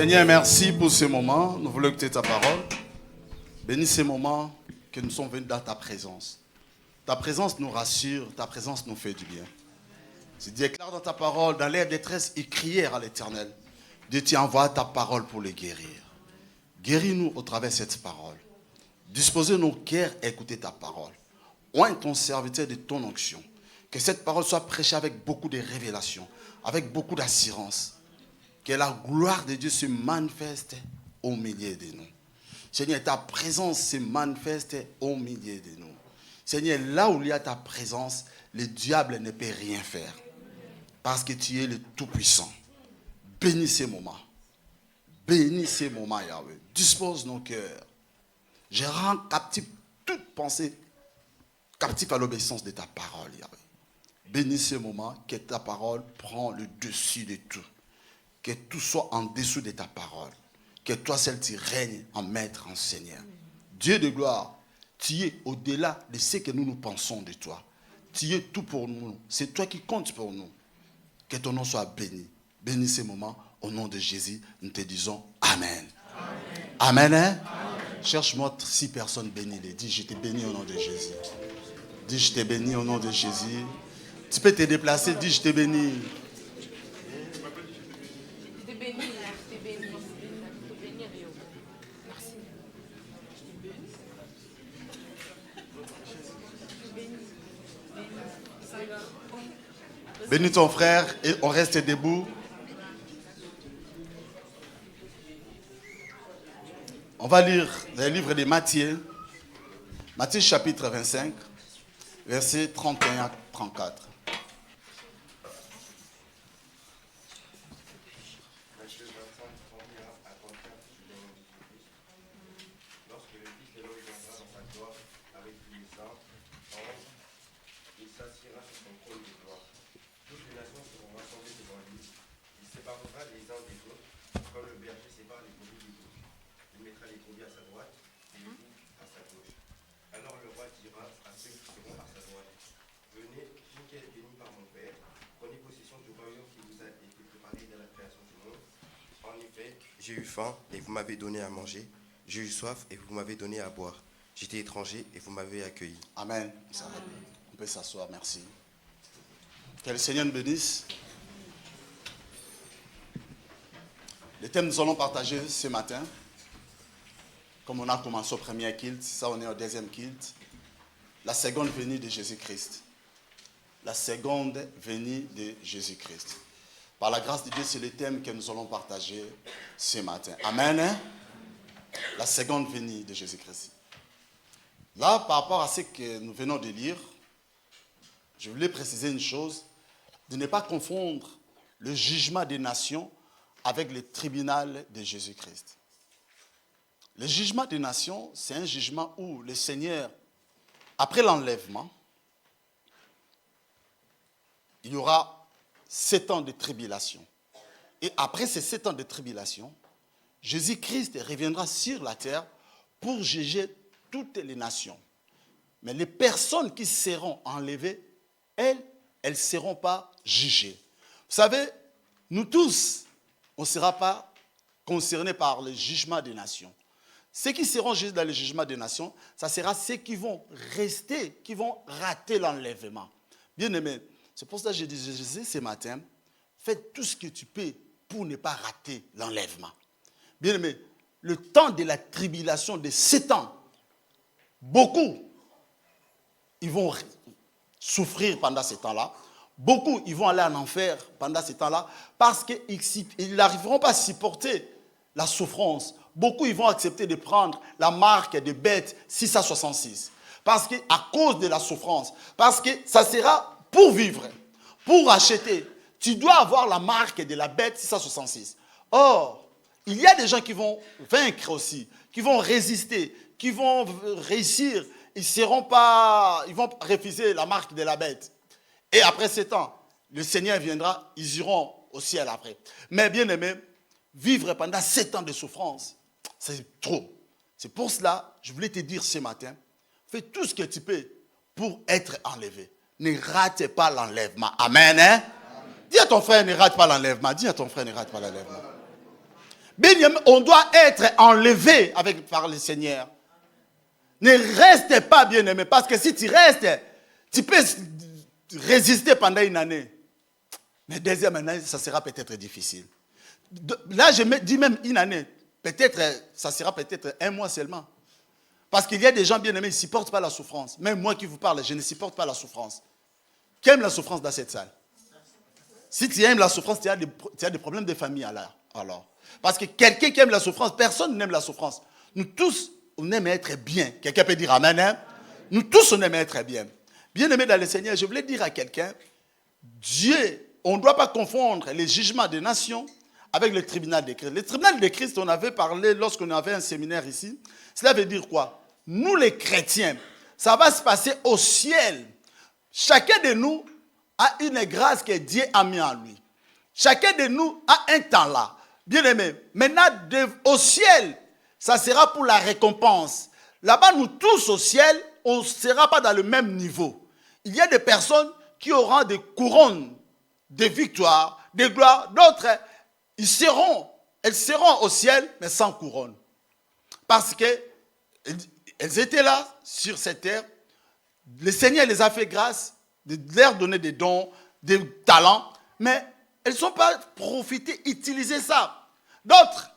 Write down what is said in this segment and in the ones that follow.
Seigneur, merci pour ce moment. Nous voulons écouter ta parole. Bénis ces moments que nous sommes venus dans ta présence. Ta présence nous rassure, ta présence nous fait du bien. Tu déclares dans ta parole, dans leur détresse, ils crièrent à l'Éternel. Dieu t'envoie ta parole pour les guérir. Guéris-nous au travers de cette parole. Disposez nos cœurs à écouter ta parole. Oigne ton serviteur de ton onction. Que cette parole soit prêchée avec beaucoup de révélations, avec beaucoup d'assurance. Que la gloire de Dieu se manifeste au milieu de nous. Seigneur, ta présence se manifeste au milieu de nous. Seigneur, là où il y a ta présence, le diable ne peut rien faire. Parce que tu es le Tout-Puissant. Bénis ces moments. Bénis ces moments, Yahweh. Dispose nos cœurs. Je rends captif toute pensée, captif à l'obéissance de ta parole, Yahweh. Bénis ces moments, que ta parole prend le dessus de tout. Que tout soit en dessous de ta parole. Que toi seul tu règnes en maître, en Seigneur. Dieu de gloire, tu es au-delà de ce que nous pensons de toi. Tu es tout pour nous. C'est toi qui comptes pour nous. Que ton nom soit béni. Bénis ces moments. Au nom de Jésus, nous te disons Amen. Amen. Amen, hein? Amen. Cherche-moi 6 personnes bénies. Dis, je t'ai béni au nom de Jésus. Dis, je t'ai béni au nom de Jésus. Tu peux te déplacer. Dis, je t'ai béni. Bénis ton frère et on reste debout. On va lire le livre de Matthieu. Matthieu chapitre 25, versets 31 à 34. J'ai eu faim et vous m'avez donné à manger. J'ai eu soif et vous m'avez donné à boire. J'étais étranger et vous m'avez accueilli. Amen. On peut s'asseoir, merci. Que le Seigneur nous bénisse. Le thème que nous allons partager ce matin, comme on a commencé au premier culte, ça on est au deuxième culte, la seconde venue de Jésus-Christ. La seconde venue de Jésus-Christ. Par la grâce de Dieu, c'est le thème que nous allons partager ce matin. Amen. Hein? La seconde venue de Jésus-Christ. Là, par rapport à ce que nous venons de lire, je voulais préciser une chose, de ne pas confondre le jugement des nations avec le tribunal de Jésus-Christ. Le jugement des nations, c'est un jugement où le Seigneur, après l'enlèvement, il y aura 7 ans de tribulation. Et après ces 7 ans de tribulation, Jésus-Christ reviendra sur la terre pour juger toutes les nations. Mais les personnes qui seront enlevées, elles ne seront pas jugées. Vous savez, nous tous, on ne sera pas concernés par le jugement des nations. Ceux qui seront jugés dans le jugement des nations, ça sera ceux qui vont rester, qui vont rater l'enlèvement. Bien aimé, c'est pour ça que je disais ce matin, fais tout ce que tu peux pour ne pas rater l'enlèvement. Bien aimé, le temps de la tribulation de 7 ans, beaucoup, ils vont souffrir pendant ce temps-là. Beaucoup, ils vont aller en enfer pendant ce temps-là parce qu'ils n'arriveront pas à supporter la souffrance. Beaucoup, ils vont accepter de prendre la marque des bêtes 666. Parce qu'à cause de la souffrance, parce que ça sera pour vivre, pour acheter, tu dois avoir la marque de la bête 666. Or, il y a des gens qui vont vaincre aussi, qui vont résister, qui vont réussir. Ils vont refuser la marque de la bête. Et après 7 ans, le Seigneur viendra, ils iront au ciel après. Mais bien aimé, vivre pendant 7 ans de souffrance, c'est trop. C'est pour cela, je voulais te dire ce matin, fais tout ce que tu peux pour être enlevé. Ne rate pas l'enlèvement. Amen. Hein? Dis à ton frère, ne rate pas l'enlèvement. Dis à ton frère, ne rate pas l'enlèvement. Bien-aimé, on doit être enlevé par le Seigneur. Ne reste pas bien-aimé, parce que si tu restes, tu peux résister pendant une année. Mais deuxième année, ça sera peut-être difficile. Là, je me dis même une année. Peut-être, ça sera peut-être un mois seulement. Parce qu'il y a des gens bien-aimés, ils ne supportent pas la souffrance. Même moi qui vous parle, je ne supporte pas la souffrance. Qui aime la souffrance dans cette salle? Si tu aimes la souffrance, tu as des problèmes de famille alors. Parce que quelqu'un qui aime la souffrance, personne n'aime la souffrance. Nous tous, on aime être bien. Quelqu'un peut dire amen, hein? Nous tous, on aime être bien. Bien-aimé dans le Seigneur, je voulais dire à quelqu'un, Dieu, on ne doit pas confondre les jugements des nations avec le tribunal de Christ. Le tribunal de Christ, on avait parlé lorsqu'on avait un séminaire ici. Cela veut dire quoi? Nous les chrétiens, ça va se passer au ciel. Chacun de nous a une grâce que Dieu a mis en lui. Chacun de nous a un temps là. Bien aimé, maintenant au ciel, ça sera pour la récompense. Là-bas, nous tous au ciel, on ne sera pas dans le même niveau. Il y a des personnes qui auront des couronnes de victoire, de gloire. D'autres, elles seront au ciel, mais sans couronne. Parce qu'elles étaient là, sur cette terre. Le Seigneur les a fait grâce, de leur donner des dons, des talents, mais elles ne sont pas profitées, utiliser ça. D'autres,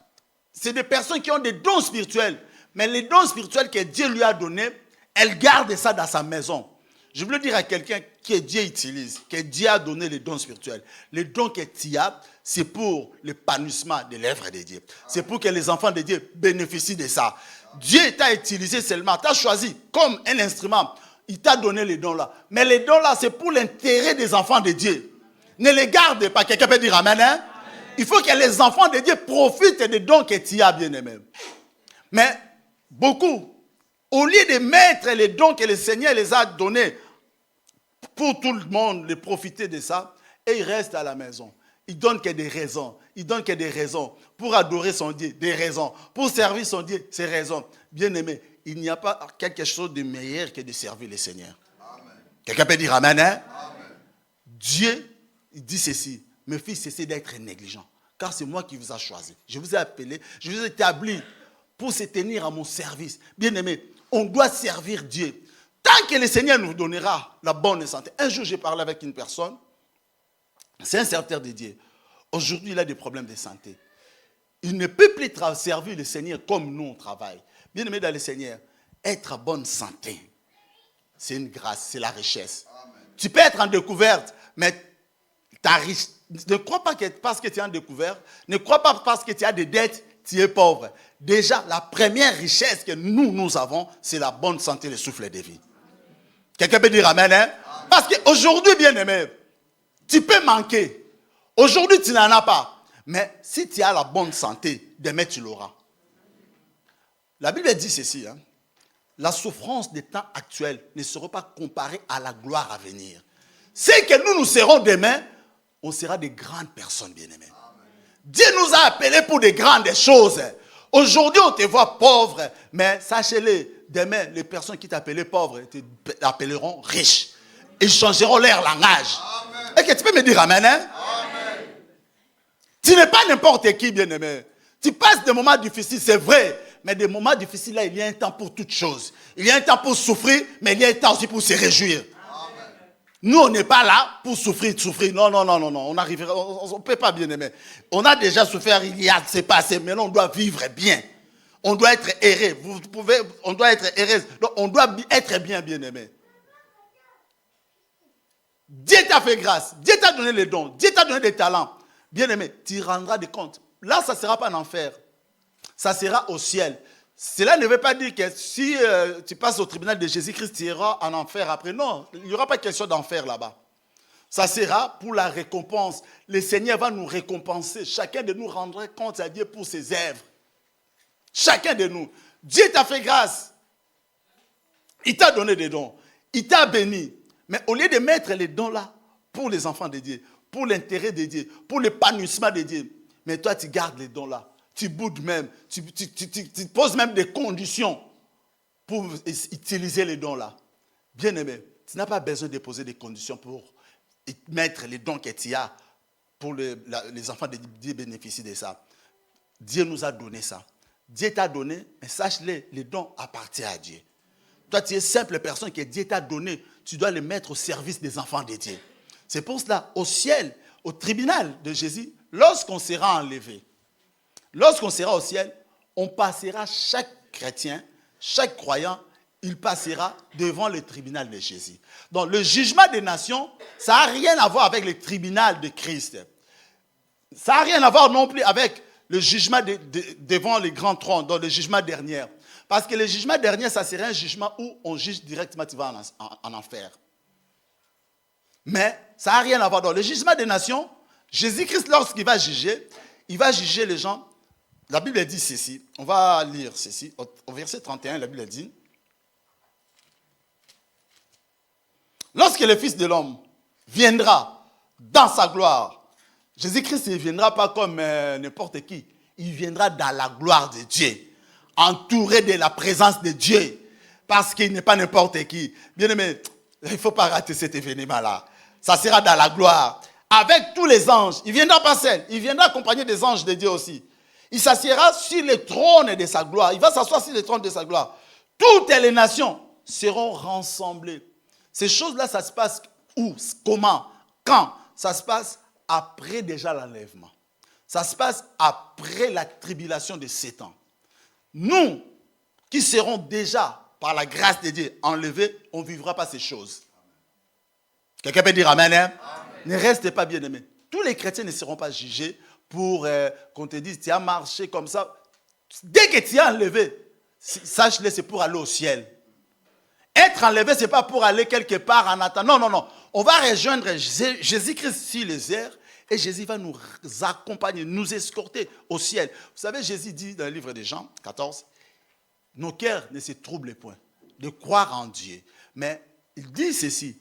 c'est des personnes qui ont des dons spirituels, mais les dons spirituels que Dieu lui a donnés, elle garde ça dans sa maison. Je veux dire à quelqu'un que Dieu utilise, que Dieu a donné les dons spirituels. Les dons que tu as, c'est pour l'épanouissement de l'œuvre de Dieu. C'est pour que les enfants de Dieu bénéficient de ça. Dieu t'a utilisé seulement, t'a choisi comme un instrument. Il t'a donné les dons là. Mais les dons là, c'est pour l'intérêt des enfants de Dieu. Ne les garde pas. Quelqu'un peut dire amen, hein? Il faut que les enfants de Dieu profitent des dons que tu as, bien-aimé. Mais beaucoup, au lieu de mettre les dons que le Seigneur les a donnés pour tout le monde, de profiter de ça, et ils restent à la maison. Ils ne donnent que des raisons. Ils donnent que des raisons pour adorer son Dieu, des raisons. Pour servir son Dieu, c'est raisons. Bien-aimé, il n'y a pas quelque chose de meilleur que de servir le Seigneur. Amen. Quelqu'un peut dire amen, hein? Amen. Dieu, il dit ceci. Mes fils, cessez d'être négligents. Car c'est moi qui vous ai choisi. Je vous ai appelé, je vous ai établi pour se tenir à mon service. Bien-aimé, on doit servir Dieu. Tant que le Seigneur nous donnera la bonne santé. Un jour, j'ai parlé avec une personne. C'est un serviteur de Dieu. Aujourd'hui, il a des problèmes de santé. Il ne peut plus servir le Seigneur comme nous on travaille. Bien-aimé dans le Seigneur, être en bonne santé, c'est une grâce, c'est la richesse. Amen. Tu peux être en découverte, mais ne crois pas que parce que tu es en découverte, ne crois pas parce que tu as des dettes, tu es pauvre. Déjà, la première richesse que nous avons, c'est la bonne santé, le souffle de vie. Quelqu'un peut dire amen, hein? Amen. Parce qu'aujourd'hui, bien-aimé, tu peux manquer. Aujourd'hui, tu n'en as pas. Mais si tu as la bonne santé, demain, tu l'auras. La Bible dit ceci, hein? La souffrance des temps actuels ne sera pas comparée à la gloire à venir. C'est que nous serons demain, on sera des grandes personnes, bien-aimées. Dieu nous a appelés pour des grandes choses. Aujourd'hui, on te voit pauvre, mais sachez-le, demain, les personnes qui t'appelaient pauvre t'appelleront riches. Ils changeront leur langage. Est-ce que tu peux me dire amen, hein? Amen. Tu n'es pas n'importe qui, bien-aimé. Tu passes des moments difficiles, c'est vrai. Mais des moments difficiles, là, il y a un temps pour toutes choses. Il y a un temps pour souffrir, mais il y a un temps aussi pour se réjouir. Amen. Nous, on n'est pas là pour souffrir. Non. On ne peut pas, bien aimer. On a déjà souffert, c'est passé. Maintenant, on doit vivre bien. On doit être heureux. On doit être heureux. Donc, on doit être bien aimé. Dieu t'a fait grâce. Dieu t'a donné les dons. Dieu t'a donné des talents. Bien aimé, tu rendras des comptes. Là, ça ne sera pas en enfer. Ça sera au ciel. Cela ne veut pas dire que si tu passes au tribunal de Jésus-Christ, tu iras en enfer après. Non, il n'y aura pas question d'enfer là-bas. Ça sera pour la récompense. Le Seigneur va nous récompenser. Chacun de nous rendra compte à Dieu pour ses œuvres. Chacun de nous. Dieu t'a fait grâce. Il t'a donné des dons. Il t'a béni. Mais au lieu de mettre les dons là pour les enfants de Dieu, pour l'intérêt de Dieu, pour l'épanouissement de Dieu, mais toi tu gardes les dons là. Tu boudes même, tu poses même des conditions pour utiliser les dons là. Bien aimé, tu n'as pas besoin de poser des conditions pour mettre les dons que tu as pour les enfants de Dieu bénéficient de ça. Dieu nous a donné ça. Dieu t'a donné, mais sache-le, les dons appartiennent à Dieu. Toi, tu es simple personne que Dieu t'a donné, tu dois les mettre au service des enfants de Dieu. C'est pour cela, au ciel, au tribunal de Jésus, lorsqu'on sera enlevé, lorsqu'on sera au ciel, on passera, chaque chrétien, chaque croyant, il passera devant le tribunal de Jésus. Donc, le jugement des nations, ça n'a rien à voir avec le tribunal de Christ. Ça n'a rien à voir non plus avec le jugement devant les grands trônes, dans le jugement dernier. Parce que le jugement dernier, ça serait un jugement où on juge directement, tu vas en enfer. Mais ça n'a rien à voir. Dans le jugement des nations, Jésus-Christ, lorsqu'il va juger, il va juger les gens. La Bible dit ceci, on va lire ceci, au verset 31, la Bible dit, lorsque le Fils de l'homme viendra dans sa gloire, Jésus-Christ ne viendra pas comme n'importe qui, il viendra dans la gloire de Dieu, entouré de la présence de Dieu, parce qu'il n'est pas n'importe qui. Bien aimé, il ne faut pas rater cet événement-là. Ça sera dans la gloire, avec tous les anges. Il viendra pas seul, il viendra accompagné des anges de Dieu aussi. Il s'assiera sur le trône de sa gloire. Il va s'asseoir sur le trône de sa gloire. Toutes les nations seront rassemblées. Ces choses-là, ça se passe où? Comment? Quand? Ça se passe après déjà l'enlèvement. Ça se passe après la tribulation de 7 ans. Nous, qui serons déjà, par la grâce de Dieu, enlevés, on ne vivra pas ces choses. Quelqu'un peut dire amen, hein? Amen. Ne restez pas bien aimés. Tous les chrétiens ne seront pas jugés pour qu'on te dise, tu as marché comme ça. Dès que tu es enlevé, sache-le, c'est pour aller au ciel. Être enlevé, ce n'est pas pour aller quelque part en attendant. Non, non, non. On va rejoindre Jésus-Christ sur les airs et Jésus va nous accompagner, nous escorter au ciel. Vous savez, Jésus dit dans le livre de Jean 14, nos cœurs ne se troublent point de croire en Dieu. Mais il dit ceci,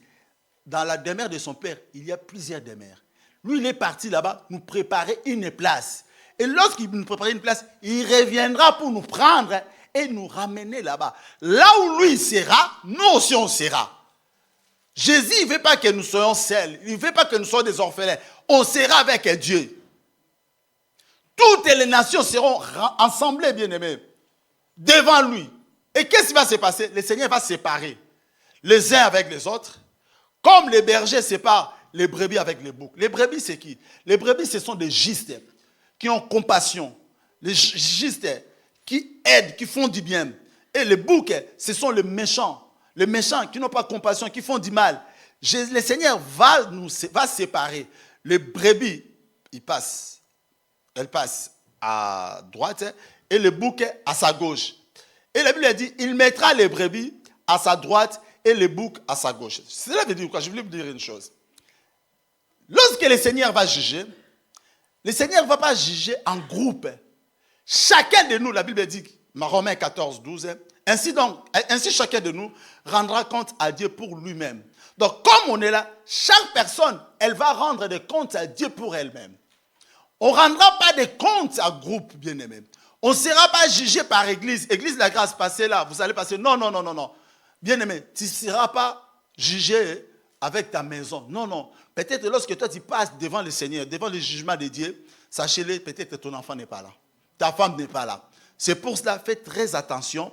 dans la demeure de son Père, il y a plusieurs demeures. Lui, il est parti là-bas, nous préparer une place. Et lorsqu'il nous prépare une place, il reviendra pour nous prendre et nous ramener là-bas. Là où lui sera, nous aussi on sera. Jésus, il ne veut pas que nous soyons seuls. Il ne veut pas que nous soyons des orphelins. On sera avec Dieu. Toutes les nations seront assemblées, bien-aimés, devant lui. Et qu'est-ce qui va se passer? Le Seigneur va séparer les uns avec les autres, comme les bergers séparent les brebis avec les boucs. Les brebis, c'est qui? Les brebis, ce sont des justes qui ont compassion. Les justes qui aident, qui font du bien. Et les boucs, ce sont les méchants. Les méchants qui n'ont pas compassion, qui font du mal. Le Seigneur va séparer. Les brebis, elles passent à droite et les boucs à sa gauche. Et la Bible dit, il mettra les brebis à sa droite et les boucs à sa gauche. Cela veut dire quoi? Je voulais vous dire une chose. Lorsque le Seigneur va juger, le Seigneur ne va pas juger en groupe. Chacun de nous, la Bible dit, Romains 14, 12, ainsi chacun de nous rendra compte à Dieu pour lui-même. Donc, comme on est là, chaque personne, elle va rendre des comptes à Dieu pour elle-même. On ne rendra pas des comptes à groupe, bien-aimé. On ne sera pas jugé par église. Église de la grâce, passez là, vous allez passer. Non, non, non, non, non. Bien-aimé, tu ne seras pas jugé avec ta maison. Non, non. Peut-être lorsque toi, tu passes devant le Seigneur, devant le jugement de Dieu, sachez-le, peut-être ton enfant n'est pas là. Ta femme n'est pas là. C'est pour cela, faites très attention.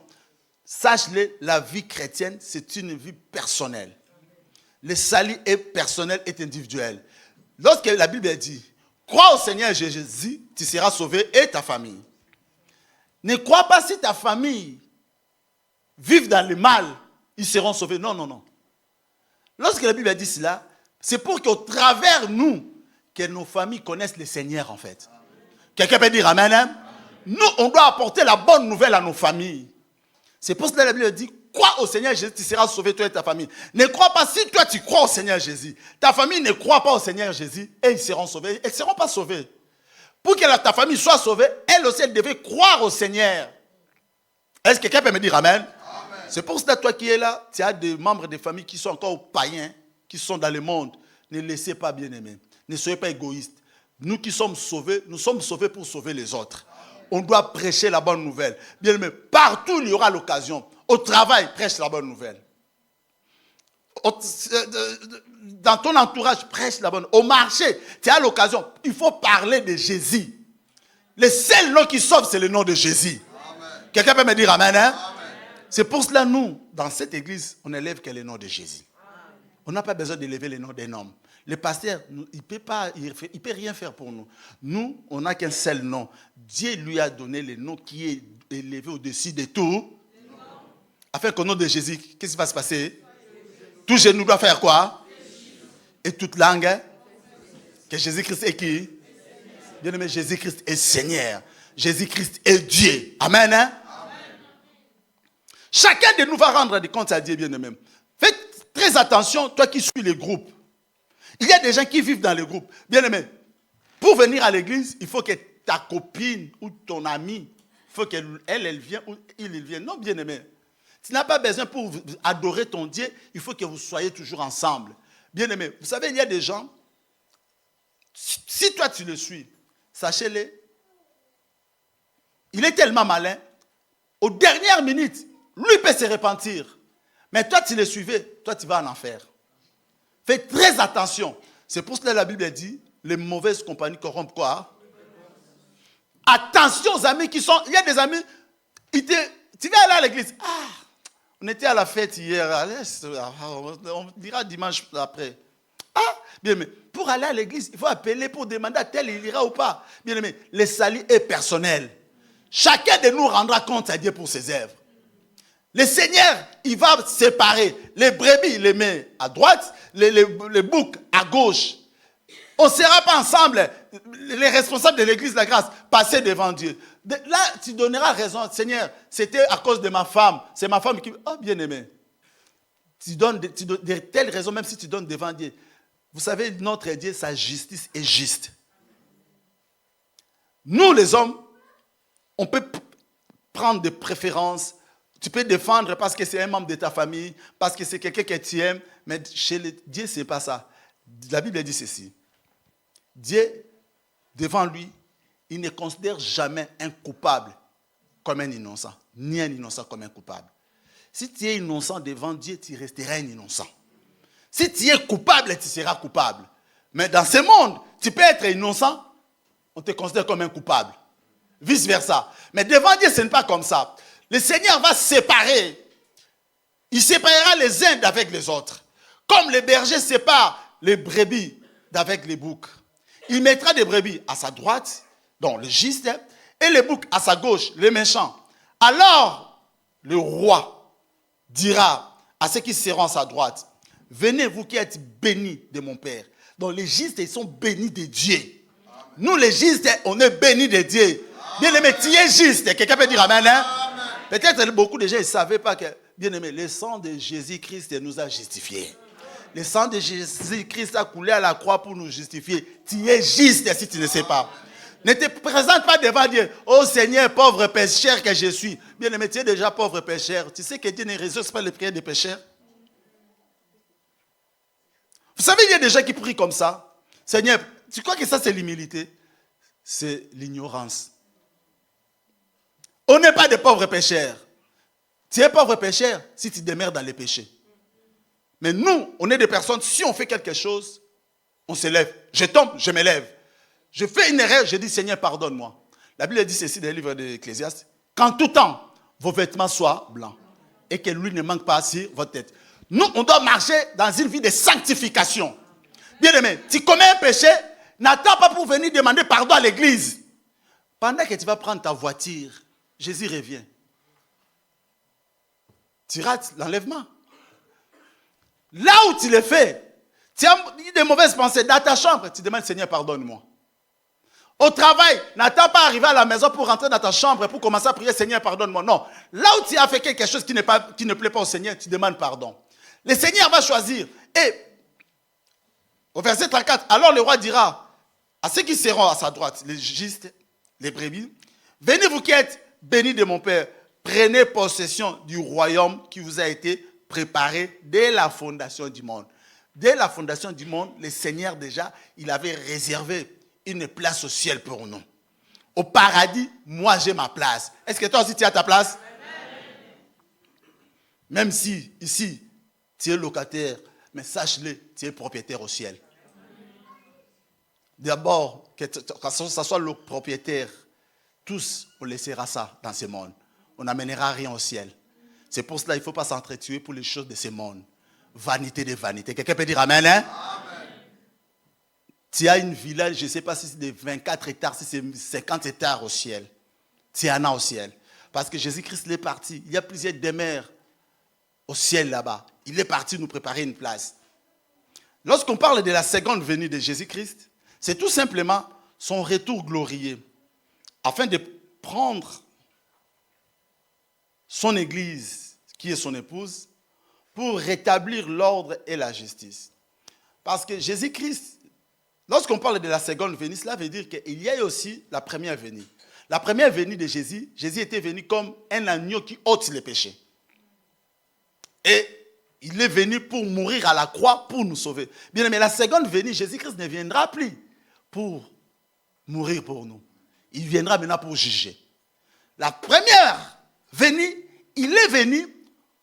Sache-le, la vie chrétienne, c'est une vie personnelle. Le salut est personnel et individuel. Lorsque la Bible dit, crois au Seigneur Jésus, tu seras sauvé et ta famille. Ne crois pas si ta famille vit dans le mal, ils seront sauvés. Non, non, non. Lorsque la Bible dit cela, c'est pour qu'au travers nous, que nos familles connaissent le Seigneur en fait. Quelqu'un peut dire amen, hein? Nous, on doit apporter la bonne nouvelle à nos familles. C'est pour cela que la Bible dit, crois au Seigneur Jésus, tu seras sauvé, toi et ta famille. Ne crois pas, si toi tu crois au Seigneur Jésus, ta famille ne croit pas au Seigneur Jésus, et ils seront sauvés. Elles ne seront pas sauvées. Pour que ta famille soit sauvée, elle aussi, elle devait croire au Seigneur. Est-ce que quelqu'un peut me dire amen? Amen. C'est pour cela que toi qui es là, tu as des membres de famille qui sont encore païens, qui sont dans le monde. Ne laissez pas bien aimer. Ne soyez pas égoïstes. Nous qui sommes sauvés, nous sommes sauvés pour sauver les autres. On doit prêcher la bonne nouvelle. Bien aimé, partout il y aura l'occasion. Au travail, prêche la bonne nouvelle. Dans ton entourage, prêche la bonne. Au marché, tu as l'occasion. Il faut parler de Jésus. Le seul nom qui sauve, c'est le nom de Jésus. Quelqu'un peut me dire amen, hein? C'est pour cela, nous, dans cette église, on élève que le nom de Jésus. On n'a pas besoin d'élever le nom d'un homme. Le pasteur, il ne peut rien faire pour nous. Nous, on n'a qu'un seul nom. Dieu lui a donné le nom qui est élevé au-dessus de tout. Afin qu'au nom de Jésus, qu'est-ce qui va se passer? Tout genou doit faire quoi? Et toute langue, que Jésus-Christ est qui? Bien aimé, Jésus-Christ est Seigneur. Jésus-Christ est Dieu. Amen, hein? Chacun de nous va rendre des comptes à Dieu, bien aimé. Faites très attention, toi qui suis les groupes. Il y a des gens qui vivent dans les groupes. Bien aimé, pour venir à l'église, il faut que ta copine ou ton ami, il faut qu'elle vienne ou il vienne. Non, bien aimé. Tu n'as pas besoin pour adorer ton Dieu, il faut que vous soyez toujours ensemble. Bien aimé, vous savez, il y a des gens, si toi tu le suis, sachez-le, il est tellement malin, aux dernières minutes, lui peut se repentir. Mais toi, tu le suivais, toi, tu vas en enfer. Faites très attention. C'est pour cela que la Bible dit, les mauvaises compagnies corrompent quoi? Attention aux amis qui sont... Il y a des amis, tu vas aller à l'église. Ah, on était à la fête hier, on dira dimanche après. Ah, bien aimé, pour aller à l'église, il faut appeler pour demander à tel, il ira ou pas. Bien aimé, le salut est personnel. Chacun de nous rendra compte à Dieu pour ses œuvres. Le Seigneur, il va séparer les brebis, il les met à droite, les boucs à gauche. On ne sera pas ensemble, les responsables de l'église de la grâce, passer devant Dieu. Là, tu donneras raison, Seigneur, c'était à cause de ma femme. C'est ma femme qui... Oh, bien aimé. Tu donnes de telles raisons, même si tu donnes devant Dieu. Vous savez, notre Dieu, sa justice est juste. Nous, les hommes, on peut prendre des préférences. Tu peux défendre parce que c'est un membre de ta famille, parce que c'est quelqu'un que tu aimes. Mais chez Dieu, ce n'est pas ça. La Bible dit ceci. Dieu, devant lui, il ne considère jamais un coupable comme un innocent, ni un innocent comme un coupable. Si tu es innocent devant Dieu, tu resteras un innocent. Si tu es coupable, tu seras coupable. Mais dans ce monde, tu peux être innocent, on te considère comme un coupable. Vice versa. Mais devant Dieu, ce n'est pas comme ça. Le Seigneur va séparer. Il séparera les uns d'avec les autres. Comme les bergers séparent les brebis d'avec les boucs. Il mettra des brebis à sa droite, donc le juste, et les boucs à sa gauche, les méchants. Alors, le roi dira à ceux qui seront à sa droite, venez vous qui êtes bénis de mon Père. Donc les justes, ils sont bénis de Dieu. Nous les justes, on est bénis de Dieu. Bien aimé, tu es juste. Quelqu'un peut dire amen, hein? Peut-être beaucoup de gens ne savaient pas que, bien aimé, le sang de Jésus-Christ nous a justifiés. Le sang de Jésus-Christ a coulé à la croix pour nous justifier. Tu es juste si tu ne sais pas. Ne te présente pas devant Dieu. Oh Seigneur, pauvre pécheur que je suis. Bien aimé, tu es déjà pauvre pécheur. Tu sais que Dieu ne résout pas les prières des pécheurs. Vous savez, il y a des gens qui prient comme ça. Seigneur, tu crois que ça c'est l'humilité? C'est l'ignorance. On n'est pas des pauvres pécheurs. Tu es pauvre pécheur si tu demeures dans les péchés. Mais nous, on est des personnes, si on fait quelque chose, on se lève. Je tombe, je me lève. Je fais une erreur, je dis Seigneur, pardonne-moi. La Bible dit ceci dans le livre de l'Ecclésiaste. Qu'en tout temps, vos vêtements soient blancs et que l'huile ne manque pas sur votre tête. Nous, on doit marcher dans une vie de sanctification. Bien aimé, tu commets un péché, n'attends pas pour venir demander pardon à l'église. Pendant que tu vas prendre ta voiture, Jésus revient. Tu rates l'enlèvement. Là où tu le fais, tu as des mauvaises pensées dans ta chambre, tu demandes Seigneur, pardonne-moi. Au travail, n'attends pas arriver à la maison pour rentrer dans ta chambre et pour commencer à prier Seigneur, pardonne-moi. Non. Là où tu as fait quelque chose qui ne plaît pas au Seigneur, tu demandes pardon. Le Seigneur va choisir. Et au verset 34, alors le roi dira à ceux qui seront à sa droite, les justes, les brebis, venez vous qui êtes bénis de mon Père, prenez possession du royaume qui vous a été préparé dès la fondation du monde. Dès la fondation du monde, le Seigneur déjà, il avait réservé une place au ciel pour nous. Au paradis, moi j'ai ma place. Est-ce que toi aussi tu as ta place? Même si ici, tu es locataire, mais sache-le, tu es propriétaire au ciel. D'abord, que ça soit le propriétaire, tous, on laissera ça dans ce monde. On n'amènera rien au ciel. C'est pour cela qu'il ne faut pas s'entretuer pour les choses de ce monde. Vanité de vanité. Quelqu'un peut dire Amen, hein? Amen. Tu as une villa, je ne sais pas si c'est de 24 hectares, si c'est 50 hectares au ciel. Tu en as au ciel. Parce que Jésus-Christ est parti. Il y a plusieurs demeures au ciel là-bas. Il est parti nous préparer une place. Lorsqu'on parle de la seconde venue de Jésus-Christ, c'est tout simplement son retour glorieux, afin de prendre son église, qui est son épouse, pour rétablir l'ordre et la justice. Parce que Jésus-Christ, lorsqu'on parle de la seconde venue, cela veut dire qu'il y a aussi la première venue. La première venue de Jésus, Jésus était venu comme un agneau qui ôte les péchés. Et il est venu pour mourir à la croix, pour nous sauver. Bien, mais la seconde venue, Jésus-Christ ne viendra plus pour mourir pour nous. Il viendra maintenant pour juger. La première venue, il est venu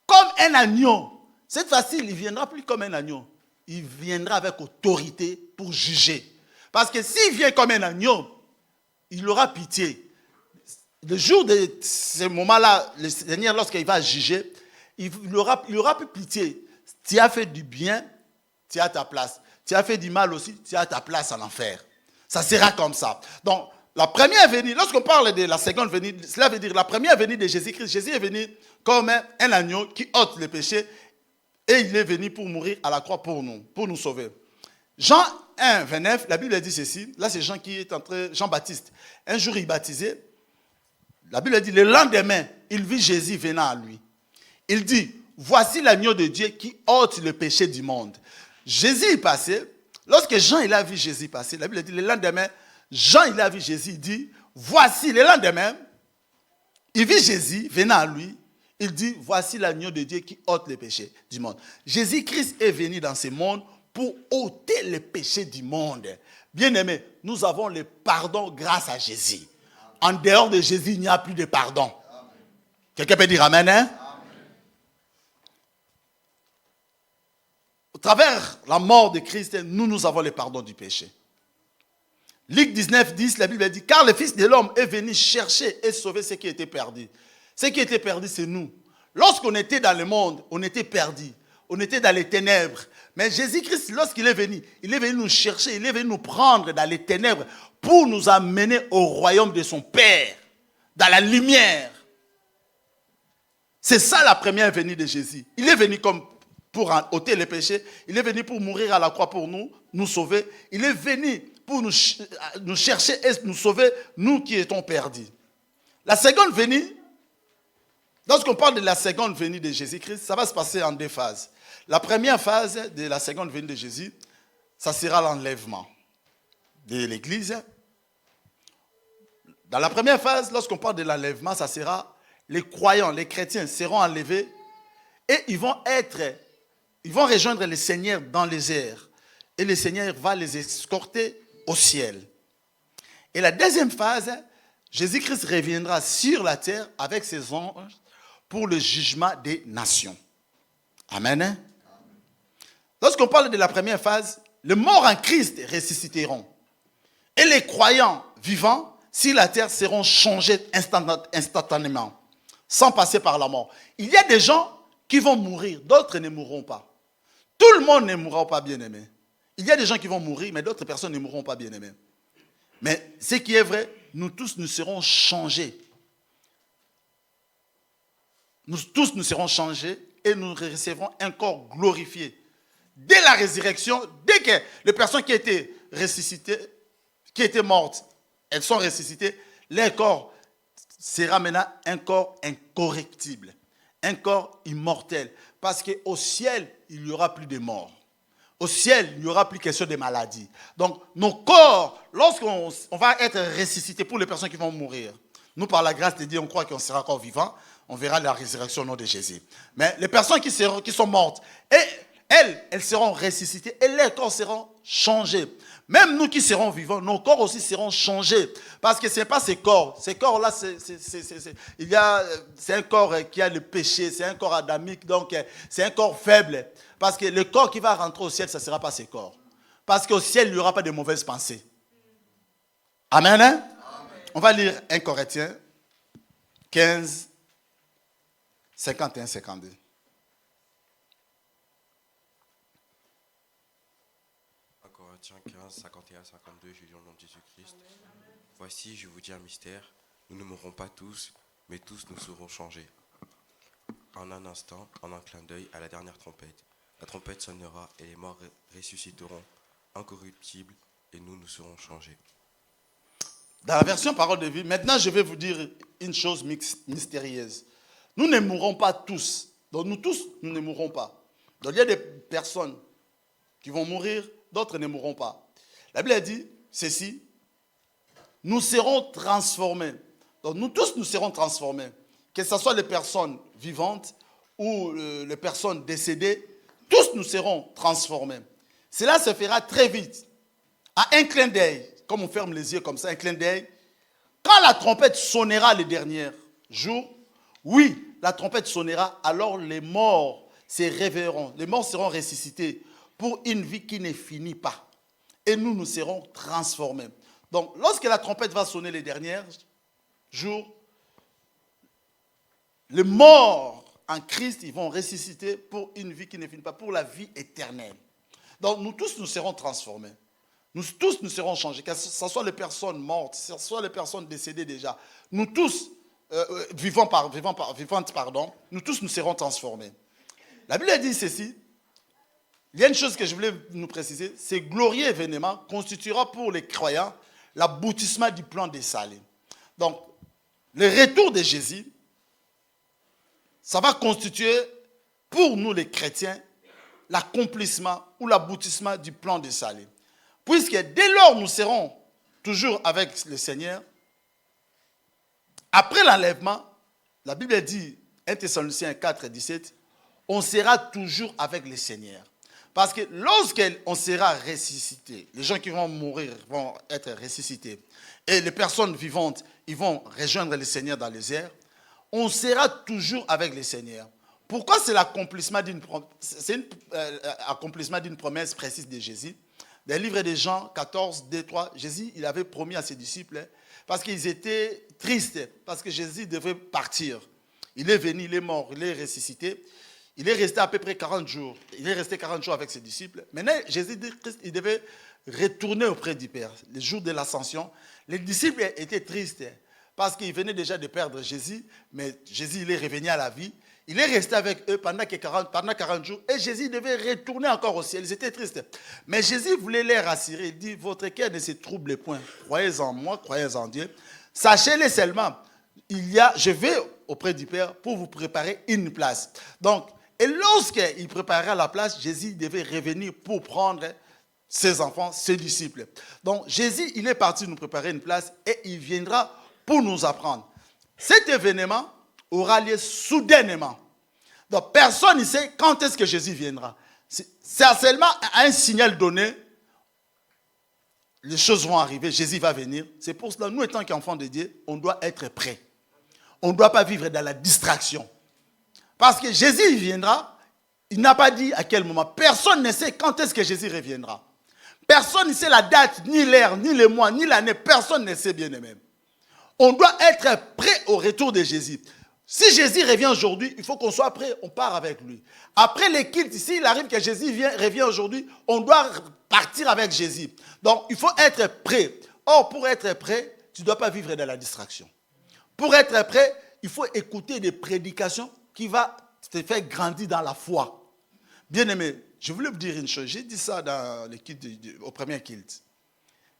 comme un agneau. Cette fois-ci, il ne viendra plus comme un agneau. Il viendra avec autorité pour juger. Parce que s'il vient comme un agneau, il aura pitié. Le jour de ce moment-là, le Seigneur, lorsqu'il va juger, il aura plus pitié. Tu as fait du bien, tu as ta place. Tu as fait du mal aussi, tu as ta place en enfer. Ça sera comme ça. Donc, la première venue, lorsqu'on parle de la seconde venue, cela veut dire la première venue de Jésus-Christ. Jésus est venu comme un agneau qui ôte les péchés et il est venu pour mourir à la croix pour nous sauver. Jean 1, 29, la Bible dit ceci. Là, c'est Jean qui est entré, Jean-Baptiste. Un jour, il baptisait. La Bible dit, le lendemain, il vit Jésus venant à lui. Il dit, voici l'agneau de Dieu qui ôte le péché du monde. Jésus est passé. Lorsque Jean il a vu Jésus passer, la Bible dit, le lendemain, Jean il a vu Jésus, il dit, voici le lendemain, il vit Jésus venant à lui. Il dit, voici l'agneau de Dieu qui ôte le péché du monde. Jésus-Christ est venu dans ce monde pour ôter le péché du monde. Bien-aimés, nous avons le pardon grâce à Jésus. En dehors de Jésus, il n'y a plus de pardon. Quelqu'un peut dire Amen, hein? Au travers la mort de Christ, nous avons le pardon du péché. Luc 19, 10, la Bible dit, car le Fils de l'homme est venu chercher et sauver ce qui était perdu. Ce qui était perdu, c'est nous. Lorsqu'on était dans le monde, on était perdu. On était dans les ténèbres. Mais Jésus-Christ, lorsqu'il est venu nous chercher, il est venu nous prendre dans les ténèbres pour nous amener au royaume de son Père, dans la lumière. C'est ça la première venue de Jésus. Il est venu comme pour ôter les péchés. Il est venu pour mourir à la croix pour nous sauver. Il est venu pour nous chercher et nous sauver, nous qui étions perdus. La seconde venue, lorsqu'on parle de la seconde venue de Jésus-Christ, ça va se passer en deux phases. La première phase de la seconde venue de Jésus, ça sera l'enlèvement de l'Église. Dans la première phase, lorsqu'on parle de l'enlèvement, ça sera les croyants, les chrétiens seront enlevés et ils vont rejoindre le Seigneur dans les airs. Et le Seigneur va les escorter au ciel. Et la deuxième phase, Jésus-Christ reviendra sur la terre avec ses anges pour le jugement des nations. Amen. Lorsqu'on parle de la première phase, les morts en Christ ressusciteront. Et les croyants vivants sur la terre seront changés instantanément, sans passer par la mort. Il y a des gens qui vont mourir, d'autres ne mourront pas. Tout le monde ne mourra pas, bien-aimé. Il y a des gens qui vont mourir, mais d'autres personnes ne mourront pas, bien-aimés. Mais ce qui est vrai, nous tous nous serons changés. Nous tous nous serons changés et nous recevrons un corps glorifié. Dès la résurrection, dès que les personnes qui étaient ressuscitées, qui étaient mortes, elles sont ressuscitées, leur corps sera maintenant un corps incorruptible, un corps immortel. Parce qu'au ciel, il n'y aura plus de mort. Au ciel, il n'y aura plus question de maladie. Donc, nos corps, lorsqu'on va être ressuscités pour les personnes qui vont mourir, nous, par la grâce de Dieu, on croit qu'on sera encore vivant, on verra la résurrection au nom de Jésus. Mais les personnes qui sont mortes, elles seront ressuscitées et leurs corps seront changés. Même nous qui serons vivants, nos corps aussi seront changés. Parce que ce n'est pas ces corps. Ces corps-là, c'est un corps qui a le péché, c'est un corps adamique, donc c'est un corps faible. Parce que le corps qui va rentrer au ciel, ça ne sera pas ces corps. Parce qu'au ciel, il n'y aura pas de mauvaises pensées. Amen, hein? Amen. On va lire 1 Corinthiens 15, 51, 52. Corinthiens 15, 51, 52, je lis au nom de Jésus-Christ. Voici, je vous dis un mystère, nous ne mourrons pas tous, mais tous nous serons changés. En un instant, en un clin d'œil, à la dernière trompette. La trompette sonnera et les morts ressusciteront incorruptibles et nous serons changés. Dans la version parole de vie, maintenant je vais vous dire une chose mystérieuse. Nous ne mourrons pas tous. Donc nous tous, nous ne mourrons pas. Donc il y a des personnes qui vont mourir, d'autres ne mourront pas. La Bible a dit ceci, nous serons transformés. Donc nous tous, nous serons transformés. Que ce soit les personnes vivantes ou les personnes décédées, tous nous serons transformés. Cela se fera très vite. À un clin d'œil, comme on ferme les yeux comme ça, un clin d'œil, quand la trompette sonnera le dernier jour, oui, la trompette sonnera, alors les morts se réveilleront. Les morts seront ressuscités pour une vie qui ne finit pas. Et nous serons transformés. Donc, lorsque la trompette va sonner les derniers jours, les morts en Christ, ils vont ressusciter pour une vie qui ne finit pas, pour la vie éternelle. Donc, nous tous, nous serons transformés. Nous tous, nous serons changés. Que ce soit les personnes mortes, que ce soit les personnes décédées déjà. Nous tous, vivantes, nous tous, nous serons transformés. La Bible dit ceci. Il y a une chose que je voulais nous préciser. Ce glorieux événement constituera pour les croyants l'aboutissement du plan des saluts. Donc, le retour de Jésus, ça va constituer pour nous les chrétiens l'accomplissement ou l'aboutissement du plan des saluts. Puisque dès lors nous serons toujours avec le Seigneur, après l'enlèvement, la Bible dit, 1 Thessaloniciens 4, 17, on sera toujours avec le Seigneur. Parce que lorsqu'on sera ressuscité, les gens qui vont mourir vont être ressuscités, et les personnes vivantes, ils vont rejoindre le Seigneur dans les airs, on sera toujours avec le Seigneur. Pourquoi c'est l'accomplissement d'une promesse précise de Jésus? Dans le livre de Jean 14, 2, 3, Jésus, il avait promis à ses disciples, parce qu'ils étaient tristes, parce que Jésus devait partir. Il est venu, il est mort, il est ressuscité. Il est resté à peu près 40 jours. Il est resté 40 jours avec ses disciples. Maintenant, Jésus, il devait retourner auprès du Père. Le jour de l'ascension, les disciples étaient tristes parce qu'ils venaient déjà de perdre Jésus, mais Jésus, il est revenu à la vie. Il est resté avec eux pendant 40 jours et Jésus devait retourner encore au ciel. Ils étaient tristes. Mais Jésus voulait les rassurer. Il dit, votre cœur ne se trouble point. Croyez en moi, croyez en Dieu. Sachez-le seulement, je vais auprès du Père pour vous préparer une place. Donc, et lorsqu'il préparera la place, Jésus devait revenir pour prendre ses enfants, ses disciples. Donc Jésus, il est parti nous préparer une place et il viendra pour nous apprendre. Cet événement aura lieu soudainement. Donc personne ne sait quand est-ce que Jésus viendra. C'est seulement un signal donné, les choses vont arriver, Jésus va venir. C'est pour cela, nous étant qu'enfants de Dieu, on doit être prêts. On ne doit pas vivre dans la distraction. Parce que Jésus il viendra, il n'a pas dit à quel moment. Personne ne sait quand est-ce que Jésus reviendra. Personne ne sait la date, ni l'heure, ni le mois, ni l'année. Personne ne sait bien même. On doit être prêt au retour de Jésus. Si Jésus revient aujourd'hui, il faut qu'on soit prêt, on part avec lui. Après les cultes, s'il arrive que Jésus revient aujourd'hui, on doit partir avec Jésus. Donc, il faut être prêt. Or, pour être prêt, tu ne dois pas vivre dans la distraction. Pour être prêt, il faut écouter des prédications qui va te faire grandir dans la foi. Bien aimé, je voulais vous dire une chose. J'ai dit ça dans le culte au premier culte.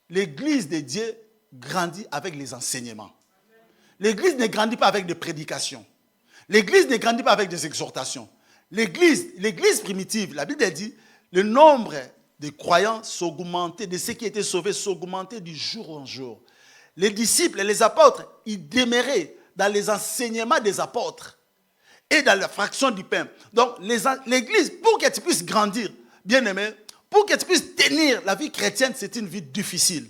L'église de Dieu grandit avec les enseignements. L'église ne grandit pas avec des prédications. L'église ne grandit pas avec des exhortations. L'église primitive, la Bible dit, le nombre de croyants s'augmentait, de ceux qui étaient sauvés s'augmentait du jour en jour. Les disciples et les apôtres, ils demeuraient dans les enseignements des apôtres et dans la fraction du pain. Donc, l'église, pour que tu puisses grandir, bien aimé, pour que tu puisses tenir, la vie chrétienne, c'est une vie difficile.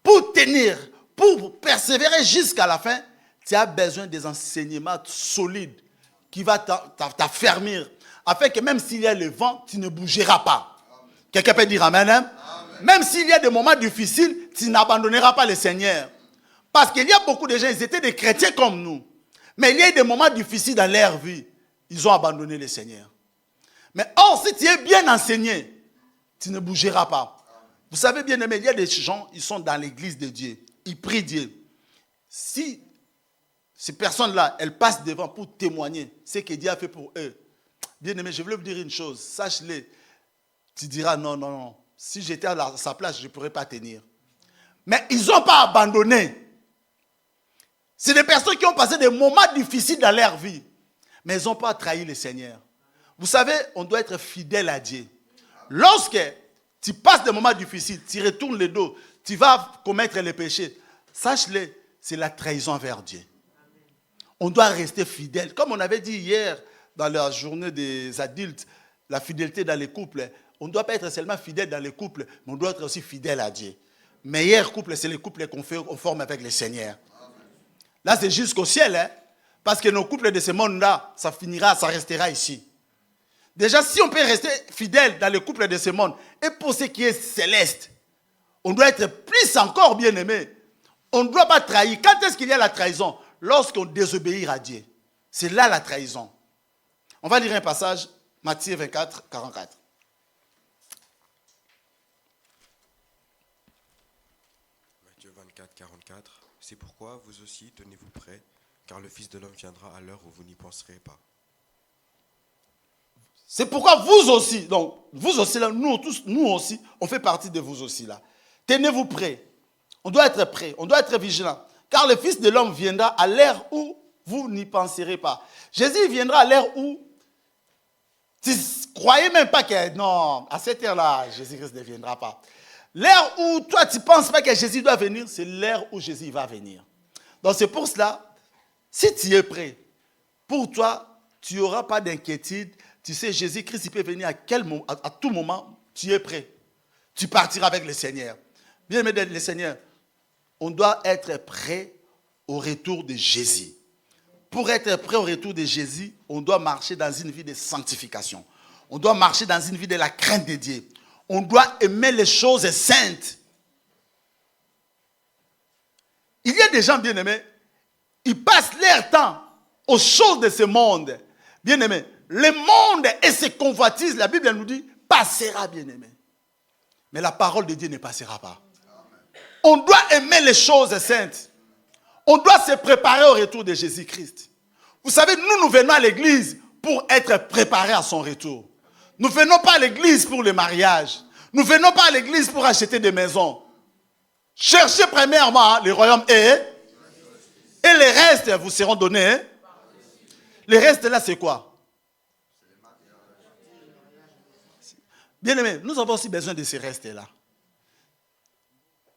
Pour tenir, pour persévérer jusqu'à la fin, tu as besoin des enseignements solides qui vont t'affermir, afin que même s'il y a le vent, tu ne bougeras pas. Quelqu'un peut dire amen, hein? Amen. Même s'il y a des moments difficiles, tu n'abandonneras pas le Seigneur. Parce qu'il y a beaucoup de gens, ils étaient des chrétiens comme nous. Mais il y a eu des moments difficiles dans leur vie. Ils ont abandonné le Seigneur. Mais or, si tu es bien enseigné, tu ne bougeras pas. Vous savez bien aimé, il y a des gens, ils sont dans l'église de Dieu. Ils prient Dieu. Si ces personnes-là, elles passent devant pour témoigner ce que Dieu a fait pour eux. Bien aimé, je voulais vous dire une chose. Sache-le. Tu diras non, non, non. Si j'étais à sa place, je ne pourrais pas tenir. Mais ils n'ont pas abandonné. C'est des personnes qui ont passé des moments difficiles dans leur vie. Mais ils n'ont pas trahi le Seigneur. Vous savez, on doit être fidèle à Dieu. Lorsque tu passes des moments difficiles, tu retournes le dos, tu vas commettre les péchés, sache-le, c'est la trahison envers Dieu. On doit rester fidèle. Comme on avait dit hier dans la journée des adultes, la fidélité dans les couples, on ne doit pas être seulement fidèle dans les couples, mais on doit être aussi fidèle à Dieu. Meilleur couple, c'est les couples qu'on forme avec le Seigneur. Là, c'est jusqu'au ciel, hein? Parce que nos couples de ce monde-là, ça finira, ça restera ici. Déjà, si on peut rester fidèle dans le couple de ce monde, et pour ce qui est céleste, on doit être plus encore bien aimé. On ne doit pas trahir. Quand est-ce qu'il y a la trahison? Lorsqu'on désobéit à Dieu. C'est là la trahison. On va lire un passage, Matthieu 24, 44. Matthieu 24, 44. C'est pourquoi vous aussi tenez-vous prêts, car le Fils de l'homme viendra à l'heure où vous n'y penserez pas. C'est pourquoi vous aussi, donc vous aussi, là, nous tous, nous aussi, on fait partie de vous aussi là. Tenez-vous prêts. On doit être prêts, on doit être vigilants. Car le Fils de l'homme viendra à l'heure où vous n'y penserez pas. Jésus viendra à l'heure où tu ne croyais même pas que, non, à cette heure-là, Jésus-Christ ne viendra pas. L'heure où toi, tu ne penses pas que Jésus doit venir, c'est l'heure où Jésus va venir. Donc c'est pour cela, si tu es prêt, pour toi, tu n'auras pas d'inquiétude. Tu sais, Jésus-Christ, il peut venir à quel moment, à tout moment, tu es prêt. Tu partiras avec le Seigneur. Bien aimé le Seigneur, on doit être prêt au retour de Jésus. Pour être prêt au retour de Jésus, on doit marcher dans une vie de sanctification. On doit marcher dans une vie de la crainte de Dieu. On doit aimer les choses saintes. Il y a des gens bien aimés, ils passent leur temps aux choses de ce monde. Bien aimés, le monde et ses convoitises, la Bible nous dit, passera bien aimé. Mais la parole de Dieu ne passera pas. On doit aimer les choses saintes. On doit se préparer au retour de Jésus-Christ. Vous savez, nous venons à l'église pour être préparés à son retour. Nous ne venons pas à l'église pour le mariage. Nous ne venons pas à l'église pour acheter des maisons. Cherchez premièrement le royaume et les restes vous seront donnés. Les restes là, c'est quoi? Bien aimé, nous avons aussi besoin de ces restes-là.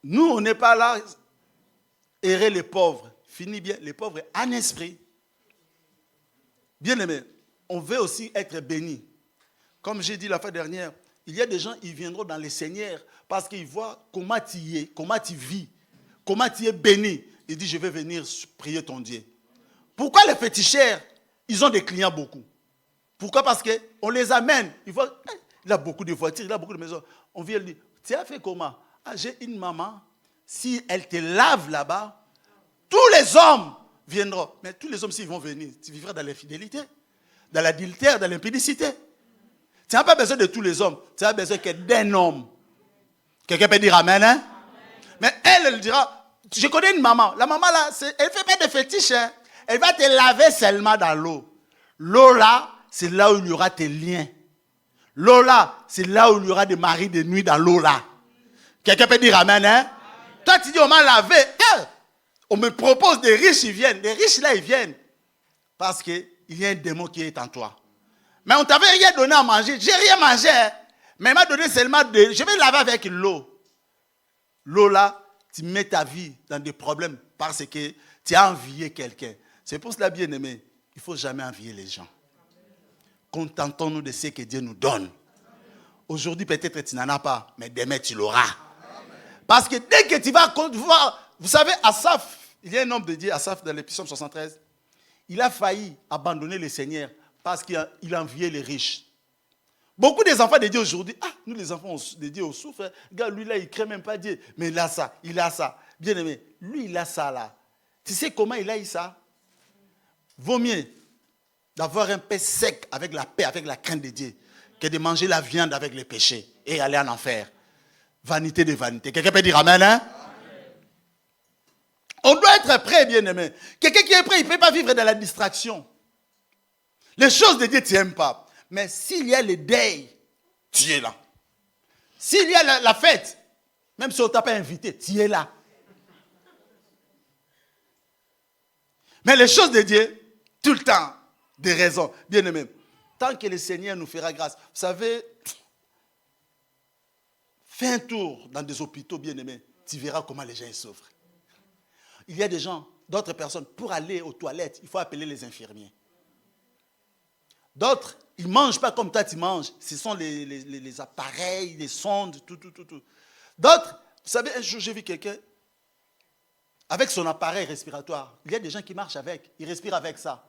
Nous, on n'est pas là, errer les pauvres. Fini bien, les pauvres en esprit. Bien aimé, on veut aussi être bénis. Comme j'ai dit la fois dernière, il y a des gens, ils viendront dans le Seigneur parce qu'ils voient comment tu y es, comment tu vis, comment tu es béni. Ils disent, je vais venir prier ton Dieu. Pourquoi les féticheurs, ils ont des clients beaucoup? Pourquoi? Parce qu'on les amène. Ils voient, il a beaucoup de voitures, il a beaucoup de maisons. On vient lui dire, tu as fait comment? Ah, j'ai une maman, si elle te lave là-bas, tous les hommes viendront. Mais tous les hommes, s'ils vont venir, tu vivras dans l'infidélité, dans l'adultère, dans l'impudicité. Tu n'as pas besoin de tous les hommes, tu as besoin que d'un homme. Quelqu'un peut dire amen, hein? Mais elle dira, je connais une maman. La maman là, elle ne fait pas de fétiche. Hein? Elle va te laver seulement dans l'eau. L'eau là, c'est là où il y aura tes liens. L'eau là, c'est là où il y aura des maris de nuit dans l'eau là. Quelqu'un peut dire amen, hein? Toi, tu dis, on m'a lavé. On me propose des riches, ils viennent. Les riches là, ils viennent. Parce qu'il y a un démon qui est en toi. Mais on ne t'avait rien donné à manger. J'ai rien mangé. Hein? Mais il m'a donné seulement je vais laver avec l'eau. L'eau là, tu mets ta vie dans des problèmes parce que tu as envié quelqu'un. C'est pour cela, bien aimé, il ne faut jamais envier les gens. Contentons-nous de ce que Dieu nous donne. Aujourd'hui, peut-être tu n'en as pas, mais demain tu l'auras. Parce que dès que tu vas voir, vous savez, Asaph, il y a un homme de Dieu, Asaph, dans le psaume 73, il a failli abandonner le Seigneur parce qu'il enviait les riches. Beaucoup des enfants de Dieu aujourd'hui, nous les enfants de Dieu, on souffre. Regarde, lui là, il ne crée même pas Dieu. Mais il a ça, il a ça. Bien aimé, lui, il a ça là. Tu sais comment il a eu ça? Vaut mieux d'avoir un pain sec avec la paix, avec la crainte de Dieu, que de manger la viande avec les péchés et aller en enfer. Vanité de vanité. Quelqu'un peut dire amen, hein? On doit être prêt, bien aimé. Quelqu'un qui est prêt, il ne peut pas vivre dans la distraction. Les choses de Dieu, tu n'aimes pas. Mais s'il y a le deuil, tu es là. S'il y a la fête, même si on ne t'a pas invité, tu es là. Mais les choses de Dieu, tout le temps, des raisons, bien aimé. Tant que le Seigneur nous fera grâce. Vous savez, fais un tour dans des hôpitaux, bien aimé. Tu verras comment les gens souffrent. Il y a des gens, d'autres personnes, pour aller aux toilettes, il faut appeler les infirmiers. D'autres, ils ne mangent pas comme toi tu manges. Ce sont les appareils, les sondes, tout. D'autres, vous savez, un jour j'ai vu quelqu'un avec son appareil respiratoire. Il y a des gens qui marchent avec, ils respirent avec ça.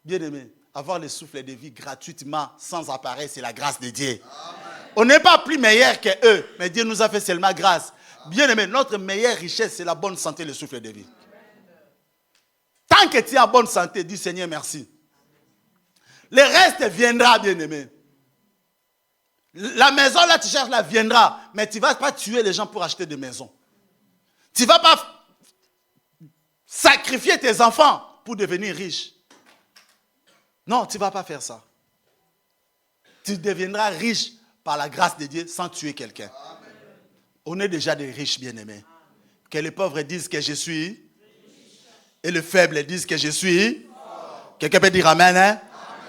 Bien aimé, avoir le souffle de vie gratuitement, sans appareil, c'est la grâce de Dieu. Amen. On n'est pas plus meilleur qu'eux, mais Dieu nous a fait seulement grâce. Bien aimé, notre meilleure richesse, c'est la bonne santé, le souffle de vie. Tant que tu es en bonne santé, dis Seigneur merci. Le reste viendra, bien aimé. La maison, là, tu cherches, là, viendra. Mais tu ne vas pas tuer les gens pour acheter des maisons. Tu ne vas pas sacrifier tes enfants pour devenir riche. Non, tu ne vas pas faire ça. Tu deviendras riche par la grâce de Dieu sans tuer quelqu'un. On est déjà des riches, bien aimés. Que les pauvres disent que je suis. Et les faibles disent que je suis. Quelqu'un peut dire amen, hein?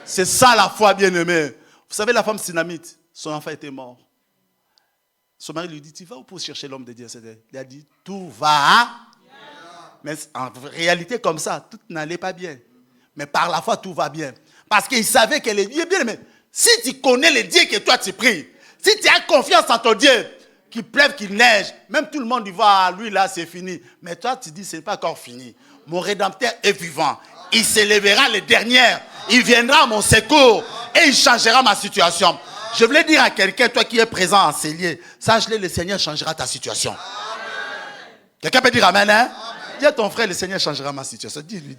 C'est ça la foi, bien-aimée. Vous savez, la femme Sunamite, son enfant était mort. Son mari lui dit, tu vas où pour chercher l'homme de Dieu? Il a dit, tout va. Mais en réalité, comme ça, tout n'allait pas bien. Mais par la foi, tout va bien. Parce qu'il savait que le Dieu, bien-aimé, si tu connais le Dieu que toi tu pries, si tu as confiance en ton Dieu, qu'il pleuve, qu'il neige, même tout le monde dit, va, lui là, c'est fini. Mais toi, tu dis, ce n'est pas encore fini. Mon Rédempteur est vivant. Il s'élèvera le dernier. Il viendra à mon secours et il changera ma situation. Je voulais dire à quelqu'un, toi qui es présent en ces lieux, sache-le, le Seigneur changera ta situation. Quelqu'un peut dire amen, hein? Dis à ton frère, le Seigneur changera ma situation. Dis-lui.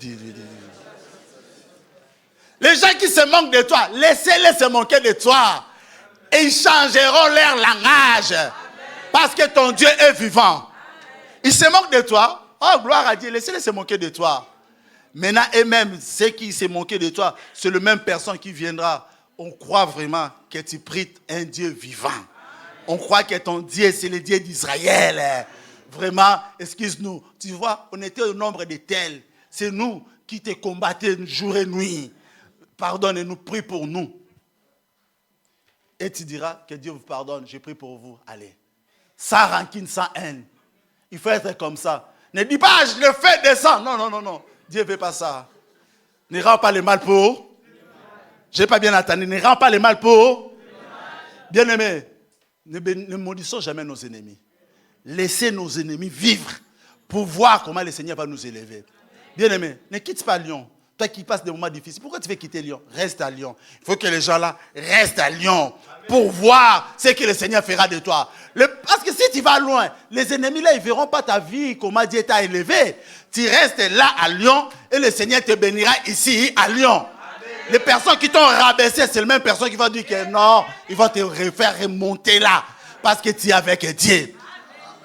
Les gens qui se moquent de toi, laissez-les se moquer de toi. Et ils changeront leur langage. Parce que ton Dieu est vivant. Ils se moquent de toi. Oh, gloire à Dieu, laissez-les se moquer de toi. Maintenant, eux-mêmes, ceux qui se moquaient de toi, c'est le même personne qui viendra. On croit vraiment que tu pries un Dieu vivant. On croit que ton Dieu, c'est le Dieu d'Israël. Vraiment, excuse-nous. Tu vois, on était au nombre de tels. C'est nous qui te combattions jour et nuit. Pardonne-nous, prie pour nous. Et tu diras que Dieu vous pardonne, je prie pour vous. Allez. Sans rancune, sans haine. Il faut être comme ça. Ne dis pas, je le fais descendre. Non. Dieu ne veut pas ça. Ne rends pas le mal pour. Je n'ai pas bien entendu. Ne rends pas le mal pour. Bien-aimé, ne maudissons jamais nos ennemis. Laissez nos ennemis vivre pour voir comment le Seigneur va nous élever. Bien-aimé, ne quitte pas Lyon. Toi qui passes des moments difficiles, pourquoi tu veux quitter Lyon? Reste à Lyon. Il faut que les gens là restent à Lyon pour voir ce que le Seigneur fera de toi. Parce que si tu vas loin, les ennemis là, ils ne verront pas ta vie, comment Dieu t'a élevé. Tu restes là à Lyon et le Seigneur te bénira ici à Lyon. Amen. Les personnes qui t'ont rabaissé, c'est les mêmes personnes qui vont dire que non, ils vont te faire remonter là parce que tu es avec Dieu. Amen.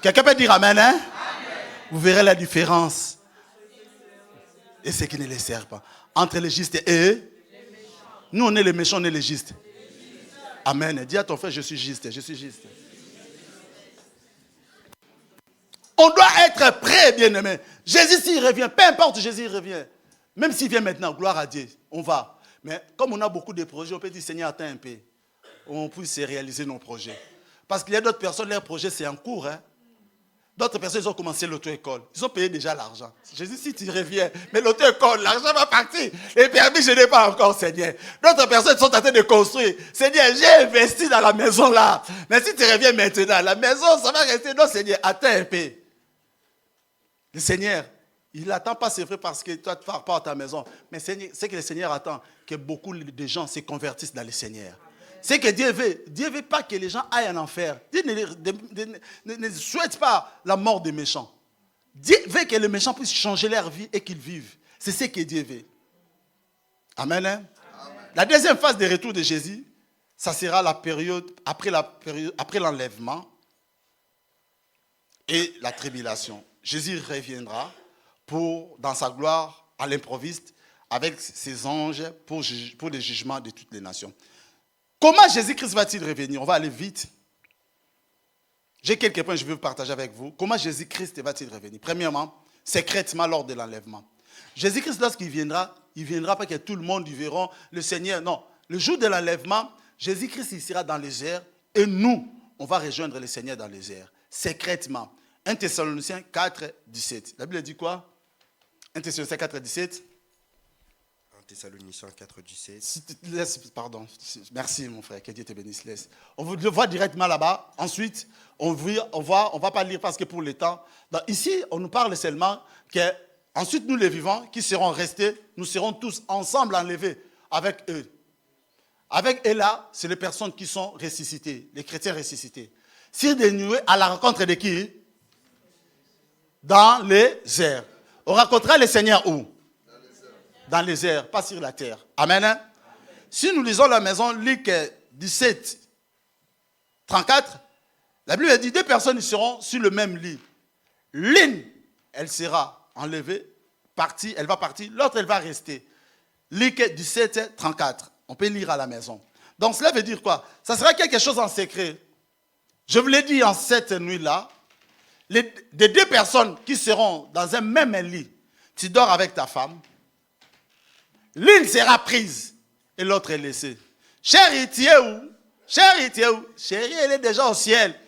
Quelqu'un peut dire amen, hein? Amen. Vous verrez la différence. Et ceux qui ne les servent pas. Entre les justes et nous, on est les méchants, on est les justes. Amen. Dis à ton frère, je suis juste, je suis juste. On doit être prêt, bien-aimé. Jésus, s'il revient, peu importe, Jésus revient. Même s'il vient maintenant, gloire à Dieu, on va. Mais comme on a beaucoup de projets, on peut dire, Seigneur, attends un peu. On puisse réaliser nos projets. Parce qu'il y a d'autres personnes, leur projet, c'est en cours. Hein. D'autres personnes, ils ont commencé l'auto-école. Ils ont payé déjà l'argent. Jésus, si tu reviens, mais l'auto-école, l'argent va partir. Les permis, je n'ai pas encore, Seigneur. D'autres personnes sont en train de construire. Seigneur, j'ai investi dans la maison là. Mais si tu reviens maintenant, la maison, ça va rester. Non, Seigneur, attends un peu. Le Seigneur, il n'attend pas, c'est vrai, parce que toi, tu ne pars pas à ta maison. Mais c'est que le Seigneur attend que beaucoup de gens se convertissent dans le Seigneur. C'est que Dieu veut. Dieu ne veut pas que les gens aillent en enfer. Dieu ne souhaite pas la mort des méchants. Dieu veut que les méchants puissent changer leur vie et qu'ils vivent. C'est ce que Dieu veut. Amen. Hein? Amen. La deuxième phase de retour de Jésus, ça sera la période après l'enlèvement et la tribulation. Jésus reviendra dans sa gloire à l'improviste avec ses anges pour le jugement de toutes les nations. Comment Jésus-Christ va-t-il revenir? On va aller vite. J'ai quelques points que je veux partager avec vous. Comment Jésus-Christ va-t-il revenir? Premièrement, secrètement lors de l'enlèvement. Jésus-Christ, lorsqu'il viendra, il ne viendra pas que tout le monde y verra le Seigneur. Non, le jour de l'enlèvement, Jésus-Christ il sera dans les airs et nous, on va rejoindre le Seigneur dans les airs, secrètement. 1 Thessaloniciens 4, 17. La Bible dit quoi? 1 Thessaloniciens 4, 17. 1 Thessaloniciens 4, 17. Pardon, merci mon frère, que Dieu te bénisse. Laisse. On le voit directement là-bas. Ensuite, on va pas lire parce que pour le temps. Donc, ici, on nous parle seulement que ensuite nous les vivants qui seront restés, nous serons tous ensemble enlevés avec eux. Avec eux là, c'est les personnes qui sont ressuscitées, les chrétiens ressuscités. Sur des nuées à la rencontre de qui? Dans les airs. On rencontrera le Seigneur où? Dans les airs, pas sur la terre. Amen. Hein? Si nous lisons la maison, Luc 17, 34, la Bible dit 2 personnes seront sur le même lit. L'une, elle sera enlevée, partie, elle va partir, l'autre, elle va rester. Luc 17, 34. On peut lire à la maison. Donc cela veut dire quoi? Ça sera quelque chose en secret. Je vous l'ai dit en cette nuit-là, des 2 personnes qui seront dans un même lit, tu dors avec ta femme, l'une sera prise et l'autre est laissée. Chérie, tu es où? Chérie, tu es où? Chérie, elle est déjà au ciel.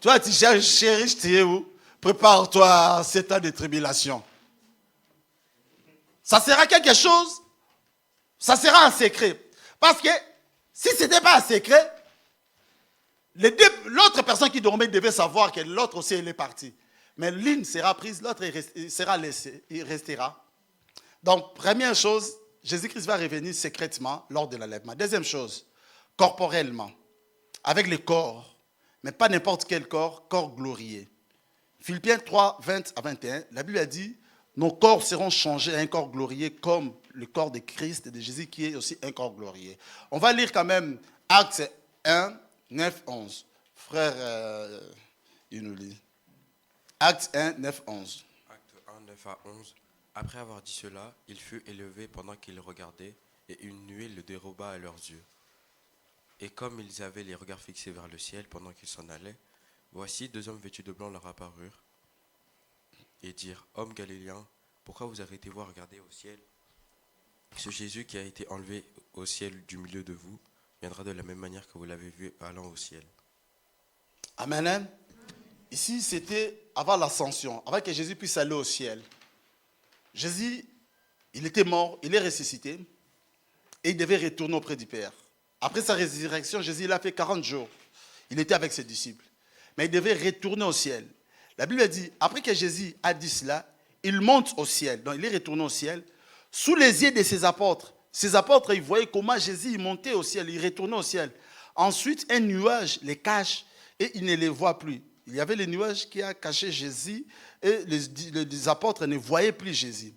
Toi, tu cherches, chérie, tu es où? Prépare-toi à 7 ans de tribulation. Ça sera quelque chose, ça sera un secret. Parce que si ce n'était pas un secret, l'autre personne qui dormait devait savoir que l'autre aussi elle est partie. Mais l'une sera prise, l'autre sera laissée, il restera. Donc, première chose, Jésus-Christ va revenir secrètement lors de l'enlèvement. Deuxième chose, corporellement, avec le corps, mais pas n'importe quel corps glorieux. Philippiens 3, 20 à 21, la Bible a dit, nos corps seront changés à un corps glorieux comme le corps de Christ et de Jésus qui est aussi un corps glorieux. On va lire quand même Actes 1, 9, 11. Frère, il nous lit. Actes 1, 9, 11. Actes 1, 9 à 11. Après avoir dit cela, il fut élevé pendant qu'ils regardaient, et une nuée le déroba à leurs yeux. Et comme ils avaient les regards fixés vers le ciel pendant qu'ils s'en allaient, voici 2 hommes vêtus de blanc leur apparurent, et dirent, « Hommes galiléens, pourquoi vous arrêtez-vous à regarder au ciel? Ce Jésus qui a été enlevé au ciel du milieu de vous, viendra de la même manière que vous l'avez vu allant au ciel. » Amen. Ici, c'était avant l'ascension, avant que Jésus puisse aller au ciel. Jésus, il était mort, il est ressuscité, et il devait retourner auprès du Père. Après sa résurrection, Jésus, il a fait 40 jours. Il était avec ses disciples. Mais il devait retourner au ciel. La Bible dit, après que Jésus a dit cela, il monte au ciel. Donc, il est retourné au ciel, sous les yeux de ses apôtres. Ses apôtres, ils voyaient comment Jésus montait au ciel, il retournait au ciel. Ensuite, un nuage les cache et ils ne les voient plus. Il y avait le nuage qui a caché Jésus et les apôtres ne voyaient plus Jésus.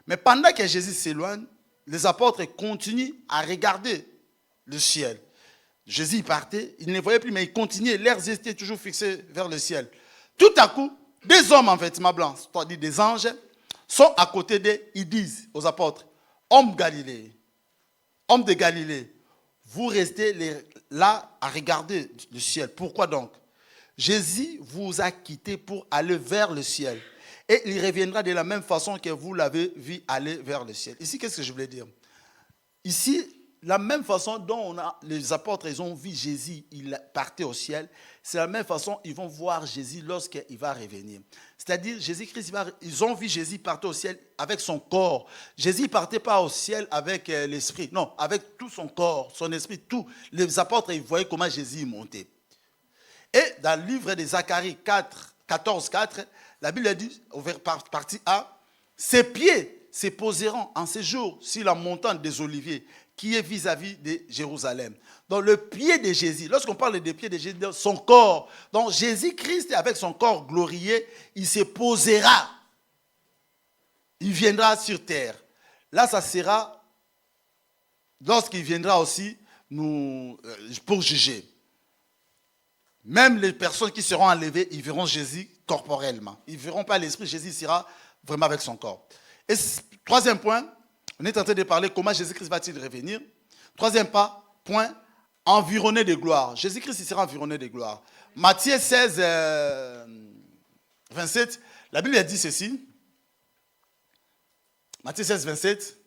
Mais pendant que Jésus s'éloigne, les apôtres continuent à regarder le ciel. Jésus partait, ils ne voyaient plus, mais ils continuaient. Leurs yeux étaient toujours fixés vers le ciel. Tout à coup, 2 hommes en vêtements blancs, c'est-à-dire des anges, sont à côté d'eux. Ils disent aux apôtres, hommes de Galilée, vous restez là à regarder le ciel. Pourquoi donc? Jésus vous a quitté pour aller vers le ciel. Et il reviendra de la même façon que vous l'avez vu aller vers le ciel. Ici, qu'est-ce que je voulais dire? Ici, la même façon dont les apôtres ils ont vu Jésus, il partait au ciel, c'est la même façon ils vont voir Jésus lorsqu'il va revenir. C'est-à-dire, Jésus-Christ, ils ont vu Jésus partir au ciel avec son corps. Jésus ne partait pas au ciel avec l'esprit, non, avec tout son corps, son esprit, tout. Les apôtres, ils voyaient comment Jésus montait. Et dans le livre de Zacharie 14, 4, la Bible dit, partie A, ses pieds se poseront en ce jour sur la montagne des Oliviers, qui est vis-à-vis de Jérusalem. Donc le pied de Jésus, lorsqu'on parle des pieds de Jésus, son corps, donc Jésus-Christ avec son corps glorifié, il se posera. Il viendra sur terre. Là, ça sera lorsqu'il viendra aussi pour juger. Même les personnes qui seront enlevées, ils verront Jésus corporellement. Ils ne verront pas l'esprit, Jésus sera vraiment avec son corps. Et troisième point, on est en train de parler comment Jésus-Christ va-t-il revenir. Troisième point, environné de gloire. Jésus-Christ il sera environné de gloire. Matthieu 16, 27, la Bible dit ceci. Matthieu 16, 27.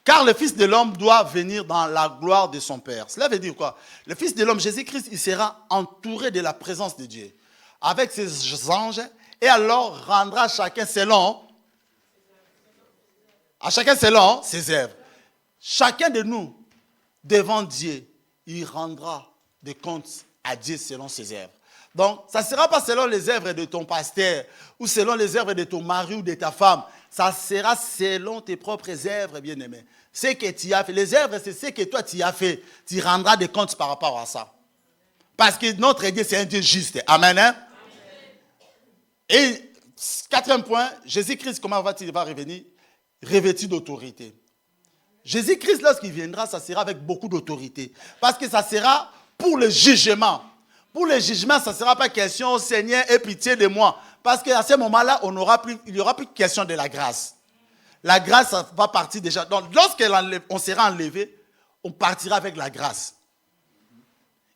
Car le Fils de l'homme doit venir dans la gloire de son Père. Cela veut dire quoi? Le Fils de l'homme, Jésus-Christ, il sera entouré de la présence de Dieu, avec ses anges, et alors rendra chacun selon ses œuvres. Chacun de nous, devant Dieu, il rendra des comptes à Dieu selon ses œuvres. Donc, ça ne sera pas selon les œuvres de ton pasteur, ou selon les œuvres de ton mari ou de ta femme. Ça sera selon tes propres œuvres, bien-aimés. Ce que tu as fait. Les œuvres, c'est ce que toi tu as fait. Tu rendras des comptes par rapport à ça. Parce que notre Dieu, c'est un Dieu juste. Amen. Hein? Amen. Et quatrième point, Jésus-Christ, comment va-t-il revenir? Revêtu d'autorité. Jésus-Christ, lorsqu'il viendra, ça sera avec beaucoup d'autorité. Parce que ça sera pour le jugement. Pour le jugement, ça ne sera pas question, Seigneur, aie pitié de moi. Parce qu'à ce moment-là, il n'y aura plus question de la grâce. La grâce, ça va partir déjà. Donc, lorsqu'on sera enlevé, on partira avec la grâce.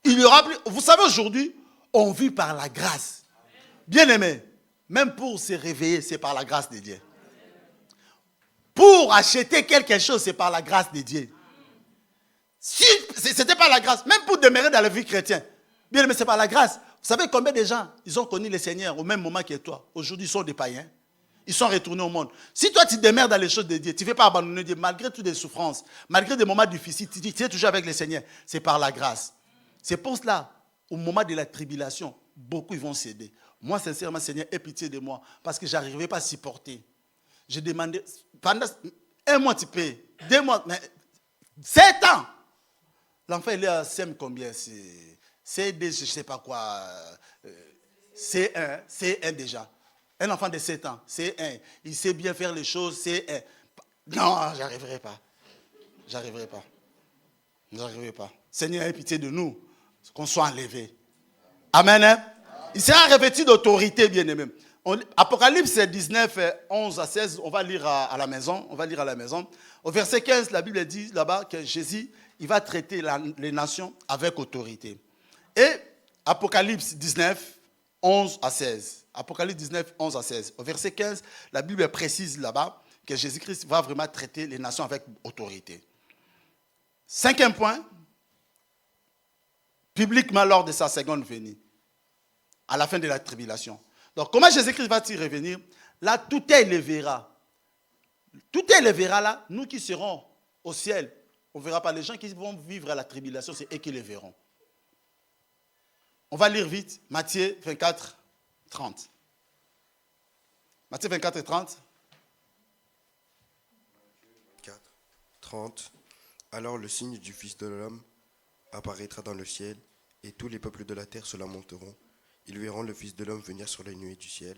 Il y aura plus. Vous savez, aujourd'hui, on vit par la grâce. Bien aimé, même pour se réveiller, c'est par la grâce de Dieu. Pour acheter quelque chose, c'est par la grâce de Dieu. Si ce n'était pas la grâce, même pour demeurer dans la vie chrétienne, bien aimé, c'est par la grâce. Vous savez combien de gens, ils ont connu le Seigneur au même moment que toi. Aujourd'hui, ils sont des païens. Ils sont retournés au monde. Si toi, tu demeures dans les choses de Dieu, tu ne fais pas abandonner Dieu, malgré toutes les souffrances, malgré des moments difficiles, tu es toujours avec le Seigneur. C'est par la grâce. C'est pour cela, au moment de la tribulation, beaucoup ils vont céder. Moi, sincèrement, Seigneur, aie pitié de moi, parce que je n'arrivais pas à supporter. J'ai demandé, pendant un mois, tu payes, 2 mois, mais 7 ans. L'enfant, il est à SEM combien? C'est je ne sais pas quoi. C'est un déjà. Un enfant de 7 ans, c'est un. Il sait bien faire les choses, c'est un. Non, j'arriverai pas. J'arriverai pas. J'arriverai pas. Seigneur, aie pitié de nous, qu'on soit enlevés. Amen. Hein? Il sera revêtu d'autorité, bien-aimé. Apocalypse 19, 11 à 16, on va lire à la maison. On va lire à la maison. Au verset 15, la Bible dit là-bas que Jésus, il va traiter les nations avec autorité. Et Apocalypse 19, 11 à 16. Apocalypse 19, 11 à 16. Au verset 15, la Bible précise là-bas que Jésus-Christ va vraiment traiter les nations avec autorité. Cinquième point, publiquement lors de sa seconde venue, à la fin de la tribulation. Donc, comment Jésus-Christ va-t-il revenir? Là, tout est le verra. Tout est le verra là, nous qui serons au ciel, on ne verra pas. Les gens qui vont vivre à la tribulation, c'est eux qui le verront. On va lire vite, Matthieu 24, 30. Matthieu 24 et 30. 4, 30. Alors le signe du Fils de l'homme apparaîtra dans le ciel, et tous les peuples de la terre se lamenteront. Ils verront le Fils de l'homme venir sur les nuées du ciel,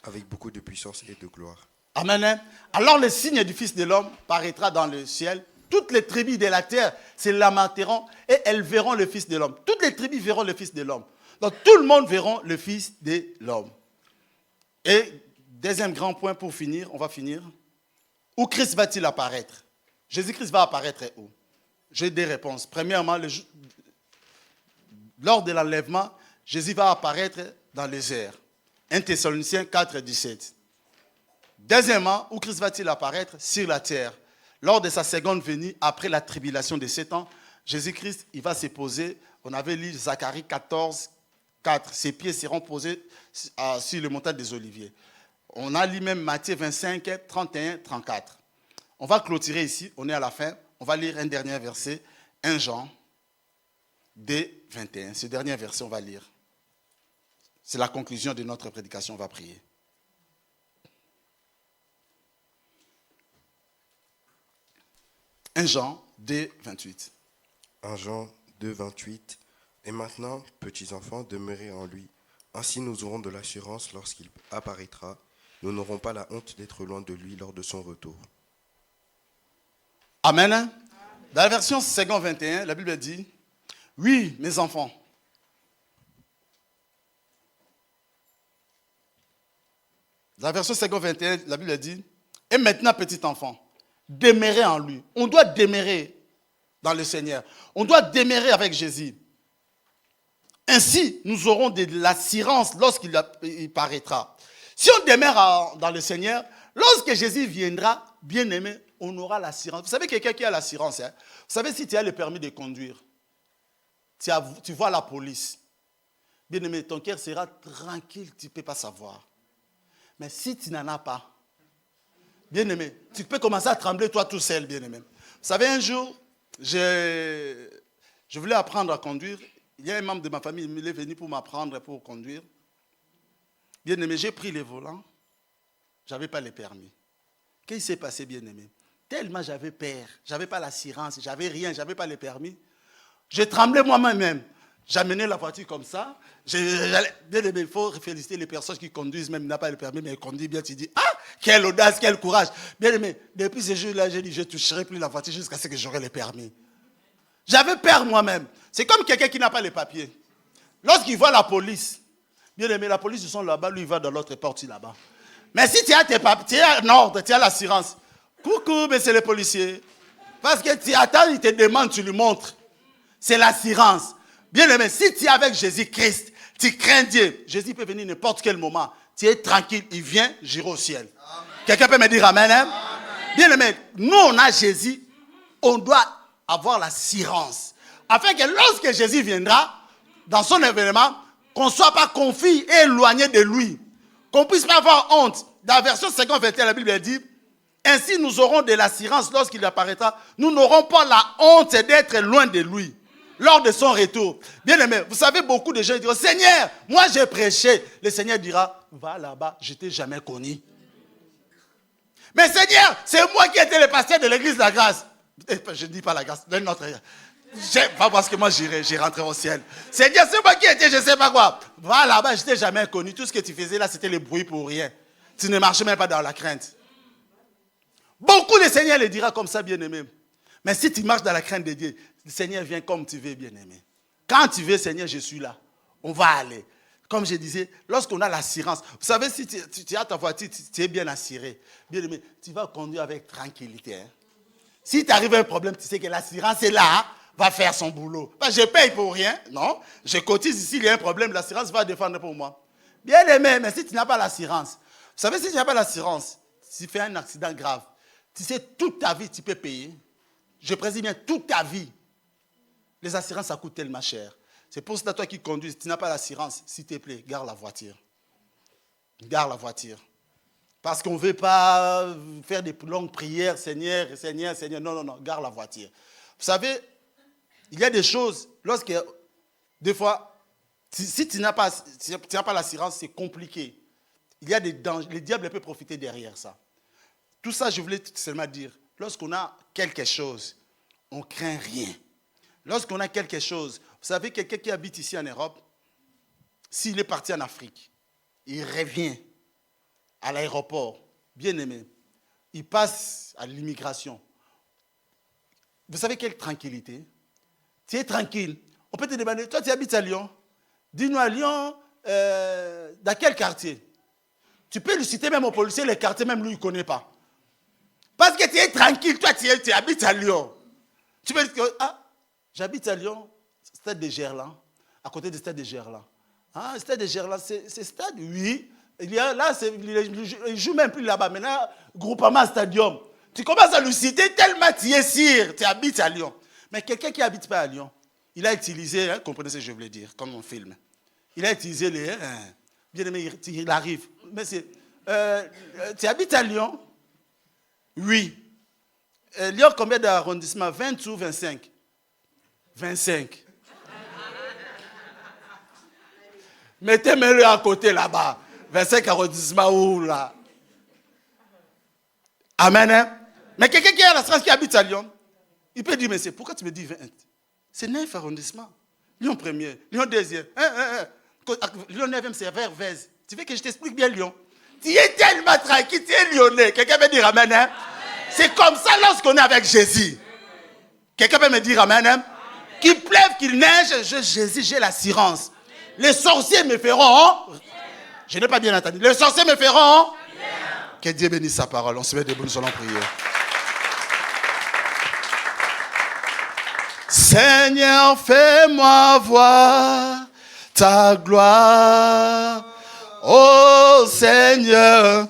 avec beaucoup de puissance et de gloire. Amen. Alors le signe du Fils de l'homme paraîtra dans le ciel. Toutes les tribus de la terre se lamenteront et elles verront le Fils de l'homme. Toutes les tribus verront le Fils de l'homme. Donc tout le monde verra le Fils de l'homme. Et deuxième grand point pour finir, on va finir. Où Christ va-t-il apparaître? Jésus-Christ va apparaître où? J'ai des réponses. Premièrement, lors de l'enlèvement, Jésus va apparaître dans les airs. 1 Thessaloniciens 4, 17. Deuxièmement, où Christ va-t-il apparaître? Sur la terre. Lors de sa seconde venue, après la tribulation de 7 ans, Jésus-Christ, il va se poser. On avait lu Zacharie 14, 4. Ses pieds seront posés sur le montagne des Oliviers. On a lu même Matthieu 25, 31, 34. On va clôturer ici. On est à la fin. On va lire un dernier verset. 1 Jean 2, 21. Ce dernier verset, on va lire. C'est la conclusion de notre prédication. On va prier. 1 1 Jean 2, 28. 1 Jean 2, 28. Et maintenant, petits enfants, demeurez en lui. Ainsi nous aurons de l'assurance lorsqu'il apparaîtra. Nous n'aurons pas la honte d'être loin de lui lors de son retour. Amen. Dans la version 2:21, la Bible dit, oui, mes enfants. Dans la version 2:21, la Bible dit, et maintenant, petit enfant, demeurez en lui. On doit demeurer dans le Seigneur. On doit demeurer avec Jésus. Ainsi, nous aurons de l'assurance lorsqu'il paraîtra. Si on demeure dans le Seigneur, lorsque Jésus viendra, bien aimé, on aura l'assurance. Vous savez, quelqu'un qui a l'assurance, hein? Vous savez, si tu as le permis de conduire, tu vois la police, bien aimé, ton cœur sera tranquille, tu ne peux pas savoir. Mais si tu n'en as pas, bien aimé, tu peux commencer à trembler toi tout seul, bien aimé. Vous savez, un jour, je voulais apprendre à conduire. Il y a un membre de ma famille, il est venu pour m'apprendre pour conduire. Bien aimé, j'ai pris les volants. Je n'avais pas les permis. Qu'est-ce qui s'est passé, bien aimé? Tellement j'avais peur. Je n'avais pas l'assurance, j'avais rien, je n'avais pas les permis. Je tremblais moi-même. J'amenais la voiture comme ça. Bien aimé, il faut féliciter les personnes qui conduisent, même n'ont pas le permis, mais elles conduisent bien. Tu dis, ah, quelle audace, quel courage. Bien aimé, depuis ce jour-là, j'ai dit, je ne toucherai plus la voiture jusqu'à ce que j'aurai les permis. J'avais peur moi-même. C'est comme quelqu'un qui n'a pas les papiers. Lorsqu'il voit la police, bien aimé, la police, ils sont là-bas, lui, il va dans l'autre porte là-bas. Mais si tu as tes papiers, tu as un ordre, tu as l'assurance. Coucou, mais c'est le policier. Parce que tu attends, il te demande, tu lui montres. C'est l'assurance. Bien aimé, si tu es avec Jésus-Christ, tu crains Dieu. Jésus peut venir n'importe quel moment. Tu es tranquille, il vient, j'irai au ciel. Quelqu'un peut me dire amen, hein? Amen. Bien aimé, nous on a Jésus, on doit avoir l'assurance. Afin que lorsque Jésus viendra, dans son événement, qu'on ne soit pas confus et éloigné de lui. Qu'on ne puisse pas avoir honte. Dans la version 50-21, la Bible dit, ainsi nous aurons de l'assurance lorsqu'il apparaîtra. Nous n'aurons pas la honte d'être loin de lui lors de son retour. Bien aimé, vous savez, beaucoup de gens diront, Seigneur, moi j'ai prêché. Le Seigneur dira, va là-bas, je ne t'ai jamais connu. Mais Seigneur, c'est moi qui étais le pasteur de l'église de la grâce. Je ne dis pas la grâce, d'un autre. Pas parce que moi j'ai rentré au ciel. Seigneur, c'est moi qui étais, je ne sais pas quoi. Va là-bas, je ne t'ai jamais connu. Tout ce que tu faisais là, c'était le bruit pour rien. Tu ne marchais même pas dans la crainte. Beaucoup de Seigneurs le dira comme ça, bien-aimé. Mais si tu marches dans la crainte de Dieu, le Seigneur vient comme tu veux, bien-aimé. Quand tu veux, Seigneur, je suis là. On va aller. Comme je disais, lorsqu'on a l'assurance, vous savez, si tu as ta voiture, tu es bien assuré. Bien-aimé, tu vas conduire avec tranquillité. Hein. Si tu arrives à un problème, tu sais que l'assurance est là, hein, va faire son boulot. Ben, je paye pour rien, non. Je cotise ici, il y a un problème, l'assurance va défendre pour moi. Bien-aimé, mais si tu n'as pas l'assurance, vous savez, si tu n'as pas l'assurance, si tu fais un accident grave, tu sais, toute ta vie, tu peux payer. Je précise bien, toute ta vie. Les assurances, ça coûte tellement cher. C'est pour ça, toi qui conduis, si tu n'as pas l'assurance, s'il te plaît, garde la voiture. Garde la voiture. Parce qu'on ne veut pas faire des longues prières, Seigneur, Seigneur, Seigneur. Non, non, non, garde la voiture. Vous savez, il y a des choses, lorsque, des fois, si tu n'as pas l'assurance, c'est compliqué. Il y a des dangers. Le diable peut profiter derrière ça. Tout ça, je voulais seulement dire, lorsqu'on a quelque chose, on ne craint rien. Lorsqu'on a quelque chose, vous savez, quelqu'un qui habite ici en Europe, s'il est parti en Afrique, il revient à l'aéroport, bien aimé, il passe à l'immigration. Vous savez quelle tranquillité? Tu es tranquille. On peut te demander, toi tu habites à Lyon, dis-nous à Lyon, dans quel quartier? Tu peux lui citer même au policier, les quartiers, même lui, il ne connaît pas. Parce que tu es tranquille, toi tu habites à Lyon. Tu peux dire, ah, j'habite à Lyon, stade de Gerland, à côté du stade de Gerland. Ah, stade de Gerland, c'est stade, oui. Il y a, là, il ne joue même plus là-bas. Maintenant, Groupama Stadium. Tu commences à lui citer tellement tu es sûr, tu habites à Lyon. Mais quelqu'un qui n'habite pas à Lyon, il a utilisé, hein, comprenez ce que je voulais dire, comme on filme. Il a utilisé les... bien aimé, il arrive. Mais tu habites à Lyon? Oui. Lyon, combien d'arrondissements? 20 ou 25? 25. Mettez-le à côté là-bas. 25 arrondissements où là? Amen. Hein? Mais quelqu'un qui a la France qui habite à Lyon, Il peut dire, mais c'est pourquoi tu me dis 20? C'est 9 arrondissements. Lyon 1er, Lyon 2e. Lyon 9e, c'est vers Vèze. Tu veux que je t'explique bien Lyon? Tu es tellement tranquille, tu es lyonnais. Quelqu'un peut dire amen, hein? C'est comme ça lorsqu'on est avec Jésus. Quelqu'un peut me dire amen, hein? Qu'il pleuve, qu'il neige, Jésus, j'ai l'assurance. Les sorciers me feront. Je n'ai pas bien entendu. Les sorciers me feront. Que Dieu bénisse sa parole. On se met debout, nous allons prier. Seigneur, fais-moi voir ta gloire. Oh Seigneur,